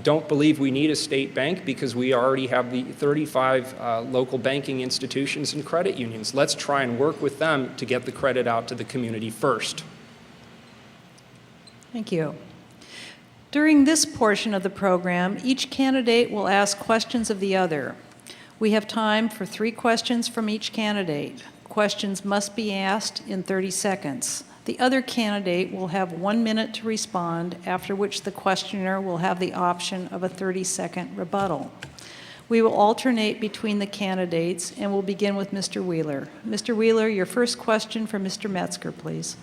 don't believe we need a state bank because we already have the 35 local banking institutions and credit unions. Let's try and work with them to get the credit out to the community first. Thank you. During this portion of the program, each candidate will ask questions of the other. We have time for 3 questions from each candidate. Questions must be asked in 30 seconds. The other candidate will have 1 minute to respond, after which the questioner will have the option of a 30-second rebuttal. We will alternate between the candidates, and we'll begin with Mr. Wheeler. Mr. Wheeler, your first question for Mr. Metsger, please.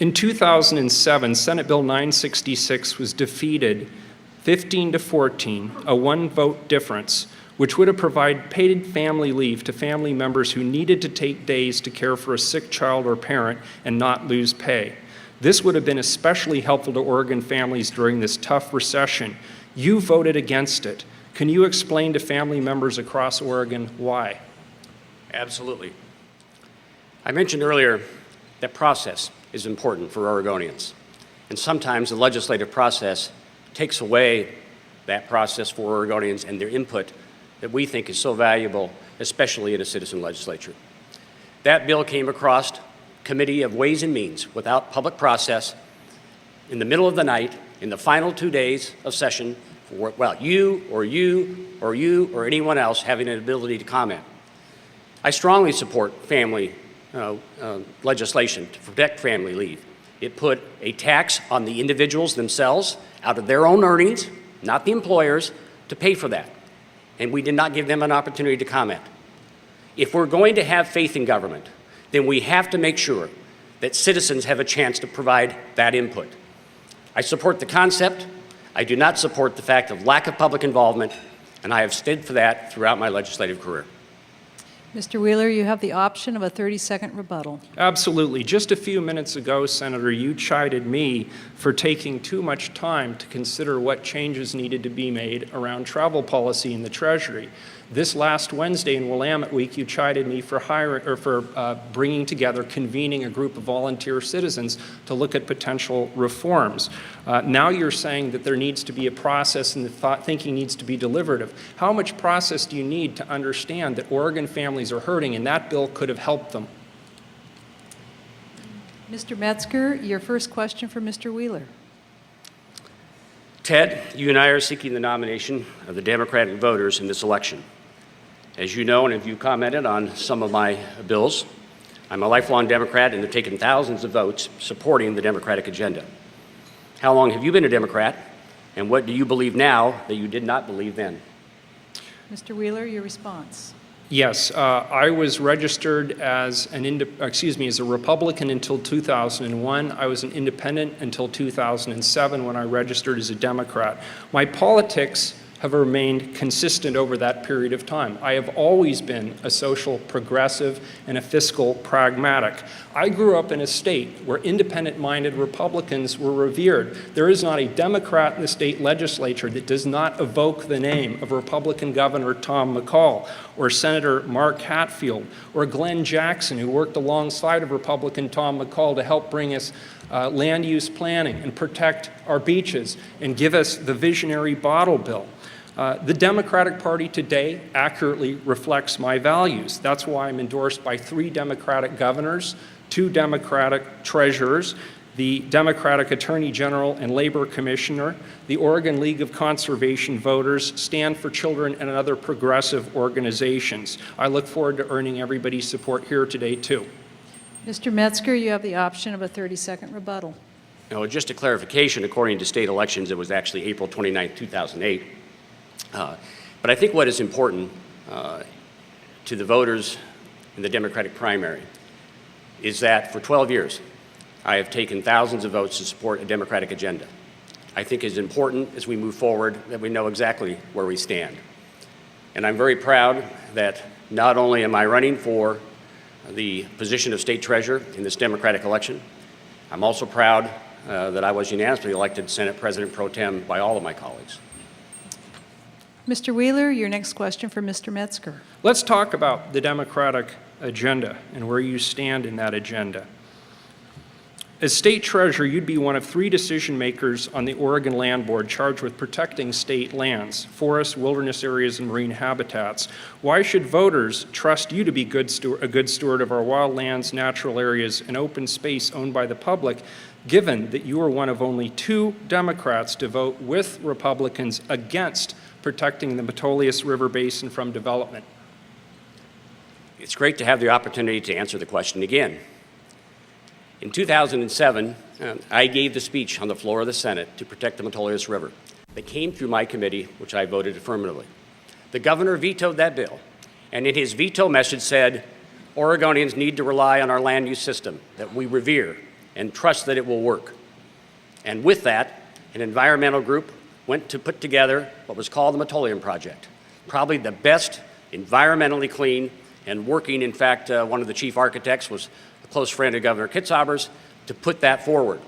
In 2007, Senate Bill 966 was defeated 15-14, a 1-vote difference, which would have provided paid family leave to family members who needed to take days to care for a sick child or parent and not lose pay. This would have been especially helpful to Oregon families during this tough recession, You voted against it. Can you explain to family members across Oregon why? Absolutely. I mentioned earlier that process is important for Oregonians. And sometimes the legislative process takes away that process for Oregonians and their input that we think is so valuable, especially in a citizen legislature. That bill came across Committee of Ways and Means without public process in the middle of the night, in the final 2 days of session, without you or anyone else having an ability to comment. I strongly support family legislation to protect family leave. It put a tax on the individuals themselves out of their own earnings, not the employers, to pay for that. And we did not give them an opportunity to comment. If we're going to have faith in government, then we have to make sure that citizens have a chance to provide that input. I support the concept. I do not support the fact of lack of public involvement, and I have stood for that throughout my legislative career. Mr. Wheeler, you have the option of a 30-second rebuttal. Absolutely. Just a few minutes ago, Senator, you chided me for taking too much time to consider what changes needed to be made around travel policy in the Treasury. This last Wednesday in Willamette Week, you chided me for bringing together, convening a group of volunteer citizens to look at potential reforms. Now you're saying that there needs to be a process and the thinking needs to be deliberative. How much process do you need to understand that Oregon families are hurting and that bill could have helped them? Mr. Metsger, your first question for Mr. Wheeler. Ted, you and I are seeking the nomination of the Democratic voters in this election. As you know, and if you commented on some of my bills, I'm a lifelong Democrat and have taken thousands of votes supporting the Democratic agenda. How long have you been a Democrat, and what do you believe now that you did not believe then? Mr. Wheeler, your response. Yes, I was registered as a Republican until 2001. I was an independent until 2007 when I registered as a Democrat. My politics have remained consistent over that period of time. I have always been a social progressive and a fiscal pragmatic. I grew up in a state where independent-minded Republicans were revered. There is not a Democrat in the state legislature that does not evoke the name of Republican Governor Tom McCall or Senator Mark Hatfield or Glenn Jackson, who worked alongside of Republican Tom McCall to help bring us land use planning and protect our beaches and give us the visionary bottle bill. The Democratic Party today accurately reflects my values. That's why I'm endorsed by 3 Democratic governors, 2 Democratic treasurers, the Democratic Attorney General and Labor Commissioner, the Oregon League of Conservation Voters, Stand for Children, and other progressive organizations. I look forward to earning everybody's support here today, too. Mr. Metsger, you have the option of a 30-second rebuttal. Now, just a clarification, according to state elections, it was actually April 29, 2008. But I think what is important to the voters in the Democratic primary is that for 12 years, I have taken thousands of votes to support a Democratic agenda. I think it's important as we move forward that we know exactly where we stand. And I'm very proud that not only am I running for the position of state treasurer in this Democratic election, I'm also proud that I was unanimously elected Senate President pro tem by all of my colleagues. Mr. Wheeler, your next question for Mr. Metsger. Let's talk about the Democratic agenda and where you stand in that agenda. As state treasurer, you'd be one of 3 decision makers on the Oregon Land Board charged with protecting state lands, forests, wilderness areas, and marine habitats. Why should voters trust you to be a good steward of our wild lands, natural areas, and open space owned by the public, given that you are one of only 2 Democrats to vote with Republicans against protecting the Metolius River Basin from development? It's great to have the opportunity to answer the question again. In 2007, I gave the speech on the floor of the Senate to protect the Metolius River that came through my committee, which I voted affirmatively. The governor vetoed that bill, and in his veto message said, Oregonians need to rely on our land use system that we revere and trust that it will work. And with that, an environmental group went to put together what was called the Metolium Project, probably the best environmentally clean and working. In fact, one of the chief architects was a close friend of Governor Kitzhaber's to put that forward.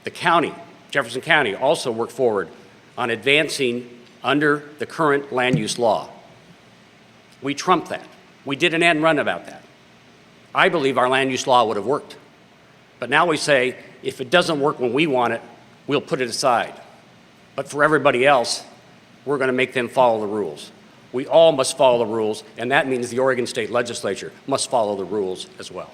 The county, Jefferson County, also worked forward on advancing under the current land use law. We trumped that. We did an end run about that. I believe our land use law would have worked. But now we say, if it doesn't work when we want it, we'll put it aside. But for everybody else, we're going to make them follow the rules. We all must follow the rules, and that means the Oregon State Legislature must follow the rules as well.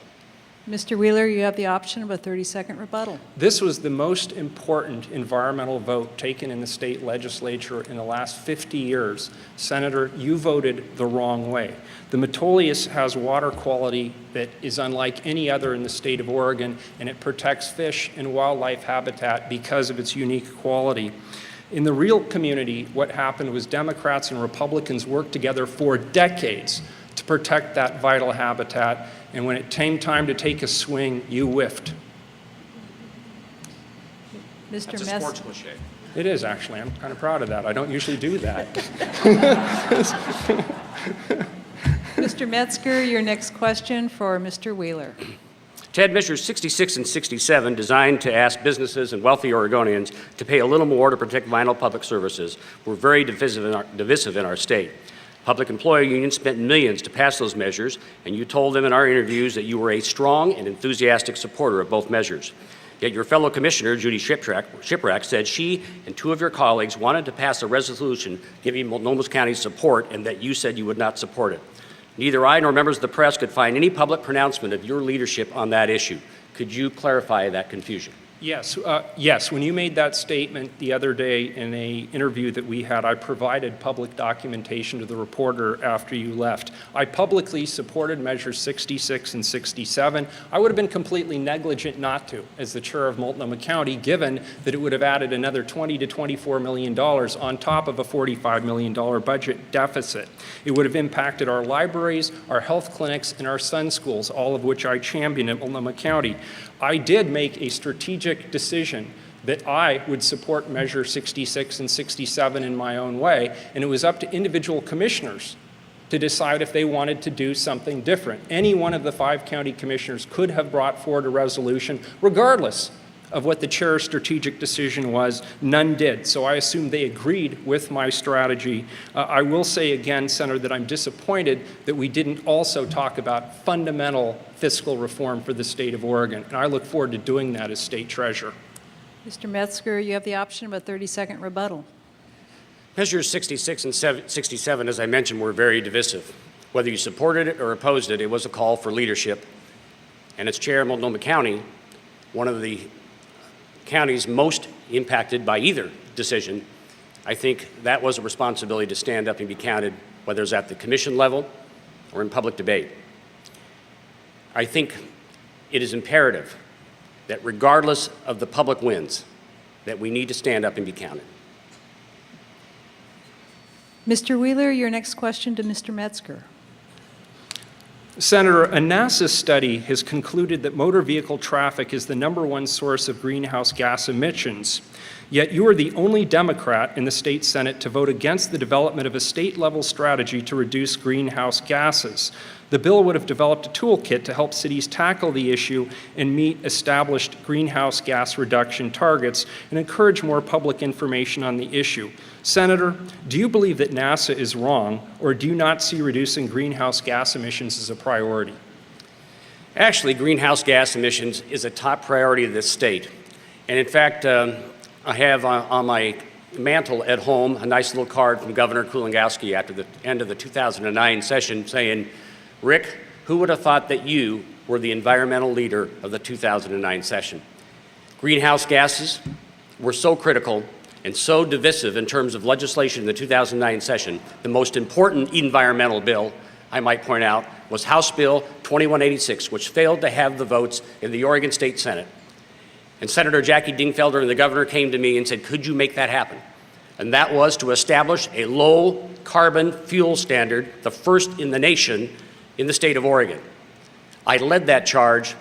Mr. Wheeler, you have the option of a 30-second rebuttal. This was the most important environmental vote taken in the state legislature in the last 50 years. Senator, you voted the wrong way. The Metolius has water quality that is unlike any other in the state of Oregon, and it protects fish and wildlife habitat because of its unique quality. In the real community, what happened was Democrats and Republicans worked together for decades to protect that vital habitat, and when it came time to take a swing, you whiffed. Mr. That's a sports cliche. It is, actually. I'm kind of proud of that. I don't usually do that. Mr. Metsger, your next question for Mr. Wheeler. Ted, measures 66 and 67, designed to ask businesses and wealthy Oregonians to pay a little more to protect vital public services, were very divisive in our state. Public employee unions spent millions to pass those measures, and you told them in our interviews that you were a strong and enthusiastic supporter of both measures. Yet your fellow commissioner, Judy Shiprack, said she and two of your colleagues wanted to pass a resolution giving Multnomah County support, and that you said you would not support it. Neither I nor members of the press could find any public pronouncement of your leadership on that issue. Could you clarify that confusion? Yes, when you made that statement the other day in an interview that we had, I provided public documentation to the reporter after you left. I publicly supported measures 66 and 67. I would have been completely negligent not to, as the chair of Multnomah County, given that it would have added another $20 to $24 million on top of a $45 million budget deficit. It would have impacted our libraries, our health clinics, and our Sun schools, all of which I champion at Multnomah County. I did make a strategic decision that I would support Measure 66 and 67 in my own way, and it was up to individual commissioners to decide if they wanted to do something different. Any one of the 5 county commissioners could have brought forward a resolution, regardless of what the chair's strategic decision was. None did, so I assume they agreed with my strategy. I will say again, Senator, that I'm disappointed that we didn't also talk about fundamental fiscal reform for the state of Oregon, and I look forward to doing that as state treasurer. Mr. Metsger, you have the option of a 30-second rebuttal. Measures 66 and 67, as I mentioned, were very divisive. Whether you supported it or opposed it, it was a call for leadership. And as chair of Multnomah County, one of the counties most impacted by either decision, I think that was a responsibility to stand up and be counted, whether it's at the commission level or in public debate. I think it is imperative that regardless of the public winds, that we need to stand up and be counted. Mr. Wheeler, your next question to Mr. Metsger. Senator, a NASA study has concluded that motor vehicle traffic is the #1 source of greenhouse gas emissions. Yet you are the only Democrat in the state Senate to vote against the development of a state-level strategy to reduce greenhouse gases. The bill would have developed a toolkit to help cities tackle the issue and meet established greenhouse gas reduction targets and encourage more public information on the issue. Senator, do you believe that NASA is wrong, or do you not see reducing greenhouse gas emissions as a priority? Actually, greenhouse gas emissions is a top priority of this state. And in fact, I have on my mantle at home a nice little card from Governor Kulongoski after the end of the 2009 session saying, "Rick, who would have thought that you were the environmental leader of the 2009 session?" Greenhouse gases were so critical and so divisive in terms of legislation in the 2009 session. The most important environmental bill, I might point out, was House Bill 2186, which failed to have the votes in the Oregon State Senate. And Senator Jackie Dingfelder and the governor came to me and said, "Could you make that happen?" And that was to establish a low carbon fuel standard, the first in the nation in the state of Oregon. I led that charge.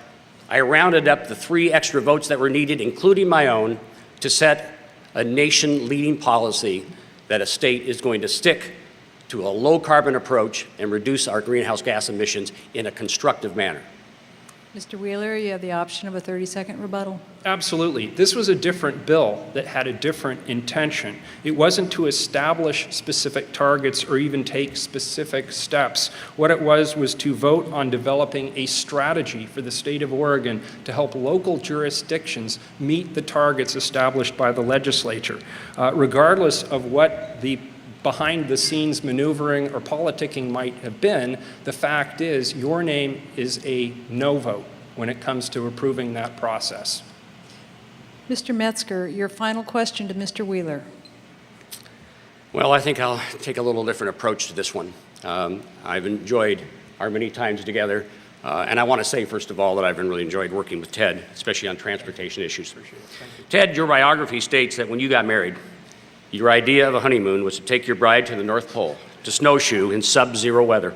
I rounded up the 3 extra votes that were needed, including my own, to set a nation-leading policy that a state is going to stick to a low carbon approach and reduce our greenhouse gas emissions in a constructive manner. Mr. Wheeler, you have the option of a 30-second rebuttal. Absolutely. This was a different bill that had a different intention. It wasn't to establish specific targets or even take specific steps. What it was to vote on developing a strategy for the state of Oregon to help local jurisdictions meet the targets established by the legislature. Regardless of what the behind-the-scenes maneuvering or politicking might have been, the fact is your name is a no vote when it comes to approving that process. Mr. Metsger, your final question to Mr. Wheeler. Well, I think I'll take a little different approach to this one. I've enjoyed our many times together, and I want to say, first of all, that I've really enjoyed working with Ted, especially on transportation issues. Ted, your biography states that when you got married, your idea of a honeymoon was to take your bride to the North Pole, to snowshoe in sub-zero weather.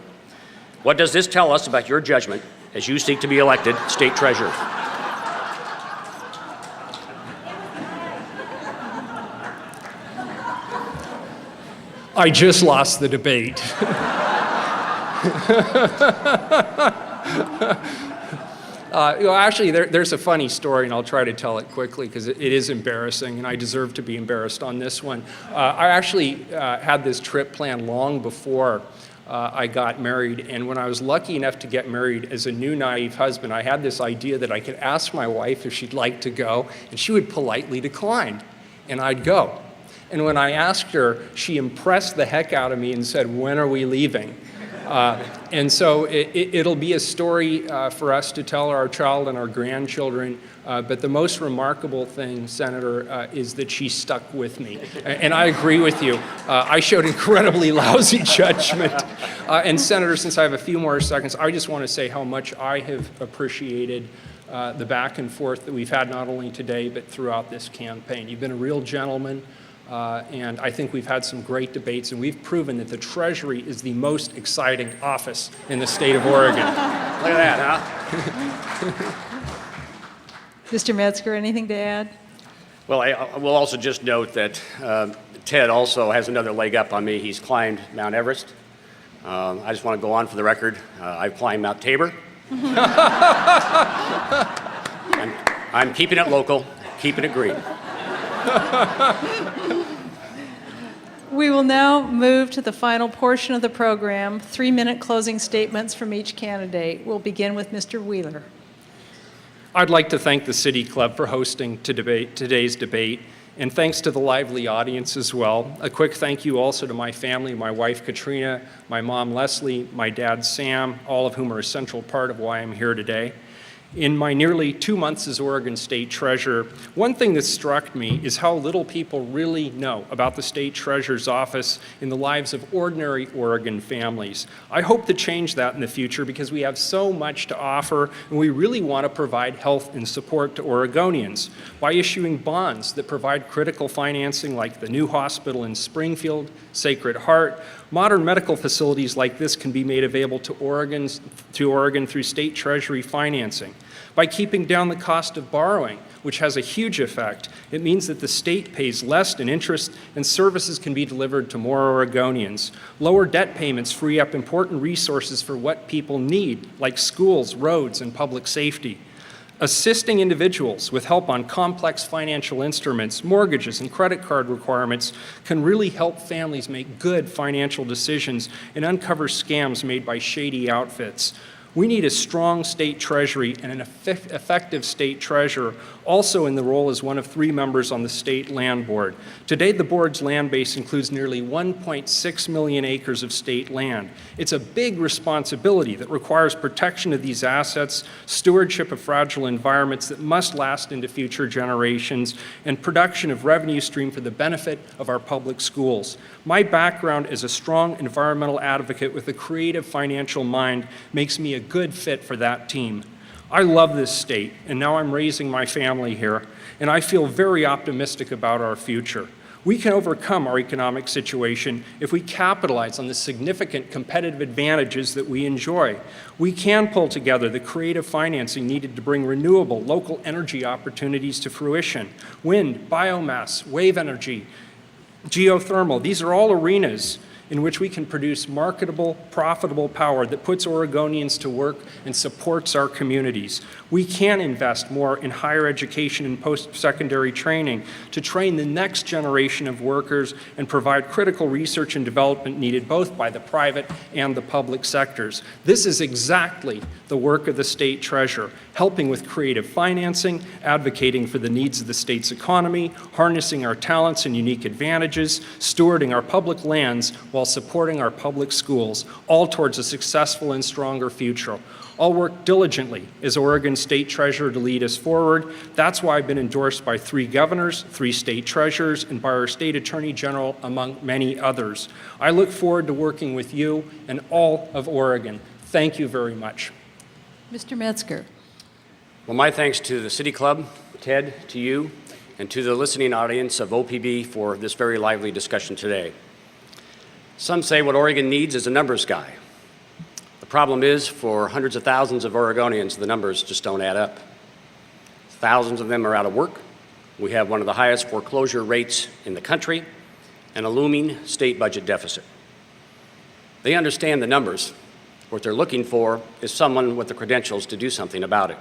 What does this tell us about your judgment as you seek to be elected state treasurer? I just lost the debate. Actually, there's a funny story, and I'll try to tell it quickly because it is embarrassing, and I deserve to be embarrassed on this one. I actually had this trip planned long before I got married, and when I was lucky enough to get married as a new naive husband, I had this idea that I could ask my wife if she'd like to go, and she would politely decline, and I'd go. And when I asked her, she impressed the heck out of me and said, "When are we leaving?" And so it'll be a story for us to tell our child and our grandchildren, but the most remarkable thing, Senator, is that she stuck with me. And I agree with you. I showed incredibly lousy judgment. And Senator, since I have a few more seconds, I just want to say how much I have appreciated the back and forth that we've had not only today, but throughout this campaign. You've been a real gentleman. And I think we've had some great debates, and we've proven that the Treasury is the most exciting office in the state of Oregon. Look at that, huh? Mr. Metsger, anything to add? Well, I will also just note that Ted also has another leg up on me. He's climbed Mount Everest. I just want to go on for the record. I've climbed Mount Tabor. I'm keeping it local, keeping it green. We will now move to the final portion of the program, 3-minute closing statements from each candidate. We'll begin with Mr. Wheeler. I'd like to thank the City Club for hosting today's debate, and thanks to the lively audience as well. A quick thank you also to my family, my wife Katrina, my mom Leslie, my dad Sam, all of whom are a central part of why I'm here today. In my nearly 2 months as Oregon State Treasurer, one thing that struck me is how little people really know about the State Treasurer's office in the lives of ordinary Oregon families. I hope to change that in the future because we have so much to offer, and we really want to provide health and support to Oregonians by issuing bonds that provide critical financing like the new hospital in Springfield, Sacred Heart. Modern medical facilities like this can be made available to Oregon through State Treasury financing. By keeping down the cost of borrowing, which has a huge effect, it means that the state pays less in interest and services can be delivered to more Oregonians. Lower debt payments free up important resources for what people need, like schools, roads, and public safety. Assisting individuals with help on complex financial instruments, mortgages, and credit card requirements can really help families make good financial decisions and uncover scams made by shady outfits. We need a strong state treasury and an effective state treasurer, also in the role as one of 3 members on the state land board. Today, the board's land base includes nearly 1.6 million acres of state land. It's a big responsibility that requires protection of these assets, stewardship of fragile environments that must last into future generations, and production of revenue stream for the benefit of our public schools. My background as a strong environmental advocate with a creative financial mind makes me a good fit for that team. I love this state, and now I'm raising my family here, and I feel very optimistic about our future. We can overcome our economic situation if we capitalize on the significant competitive advantages that we enjoy. We can pull together the creative financing needed to bring renewable local energy opportunities to fruition. Wind, biomass, wave energy, geothermal, these are all arenas in which we can produce marketable, profitable power that puts Oregonians to work and supports our communities. We can invest more in higher education and post-secondary training to train the next generation of workers and provide critical research and development needed both by the private and the public sectors. This is exactly the work of the State Treasurer, helping with creative financing, advocating for the needs of the state's economy, harnessing our talents and unique advantages, stewarding our public lands while supporting our public schools, all towards a successful and stronger future. I'll work diligently as Oregon State Treasurer to lead us forward. That's why I've been endorsed by 3 governors, 3 state treasurers, and by our state attorney general, among many others. I look forward to working with you and all of Oregon. Thank you very much. Mr. Metsger. Well, my thanks to the City Club, Ted, to you, and to the listening audience of OPB for this very lively discussion today. Some say what Oregon needs is a numbers guy. The problem is, for hundreds of thousands of Oregonians, the numbers just don't add up. Thousands of them are out of work. We have one of the highest foreclosure rates in the country and a looming state budget deficit. They understand the numbers. What they're looking for is someone with the credentials to do something about it.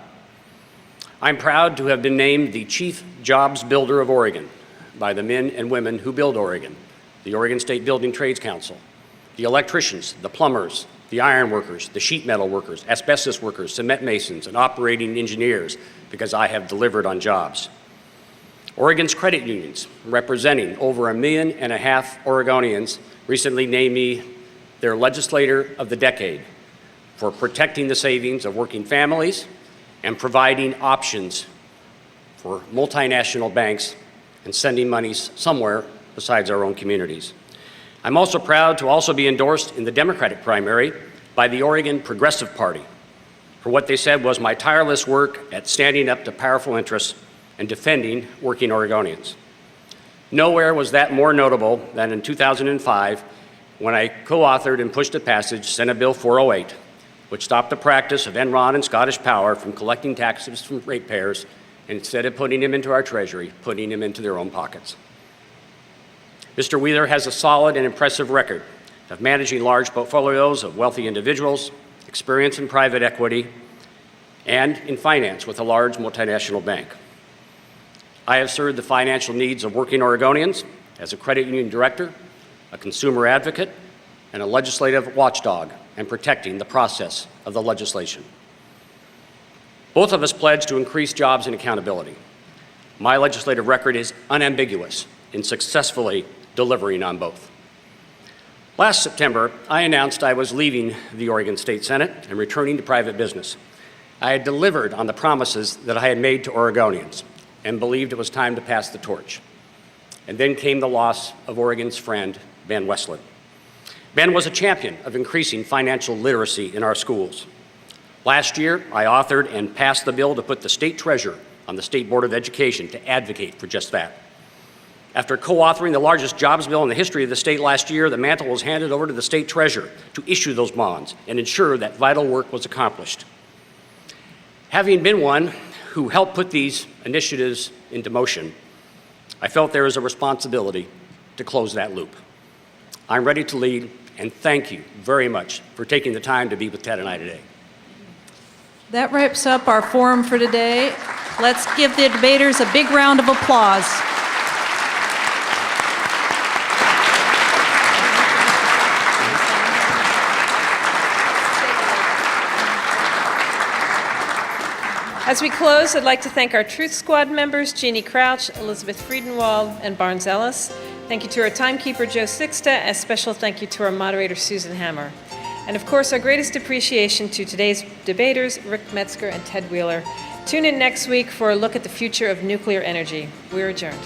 I'm proud to have been named the Chief Jobs Builder of Oregon by the men and women who build Oregon, the Oregon State Building Trades Council, the electricians, the plumbers, the iron workers, the sheet metal workers, asbestos workers, cement masons, and operating engineers, because I have delivered on jobs. Oregon's credit unions, representing over 1.5 million Oregonians, recently named me their Legislator of the Decade for protecting the savings of working families and providing options for multinational banks and sending monies somewhere besides our own communities. I'm also proud to also be endorsed in the Democratic primary by the Oregon Progressive Party for what they said was my tireless work at standing up to powerful interests and defending working Oregonians. Nowhere was that more notable than in 2005 when I co-authored and pushed to passage Senate Bill 408, which stopped the practice of Enron and Scottish Power from collecting taxes from ratepayers and instead of putting them into our Treasury, putting them into their own pockets. Mr. Wheeler has a solid and impressive record of managing large portfolios of wealthy individuals, experience in private equity, and in finance with a large multinational bank. I have served the financial needs of working Oregonians as a credit union director, a consumer advocate, and a legislative watchdog in protecting the process of the legislation. Both of us pledged to increase jobs and accountability. My legislative record is unambiguous in successfully delivering on both. Last September, I announced I was leaving the Oregon State Senate and returning to private business. I had delivered on the promises that I had made to Oregonians and believed it was time to pass the torch. And then came the loss of Oregon's friend, Ben Westland. Ben was a champion of increasing financial literacy in our schools. Last year, I authored and passed the bill to put the state treasurer on the State Board of Education to advocate for just that. After co-authoring the largest jobs bill in the history of the state last year, the mantle was handed over to the state treasurer to issue those bonds and ensure that vital work was accomplished. Having been one who helped put these initiatives into motion, I felt there was a responsibility to close that loop. I'm ready to lead, and thank you very much for taking the time to be with Ted and I today. That wraps up our forum for today. Let's give the debaters a big round of applause. As we close, I'd like to thank our Truth Squad members, Jeannie Crouch, Elizabeth Friedenwald, and Barnes Ellis. Thank you to our timekeeper, Joe Sixta. A special thank you to our moderator, Susan Hammer. And of course, our greatest appreciation to today's debaters, Rick Metsger and Ted Wheeler. Tune in next week for a look at the future of nuclear energy. We're adjourned.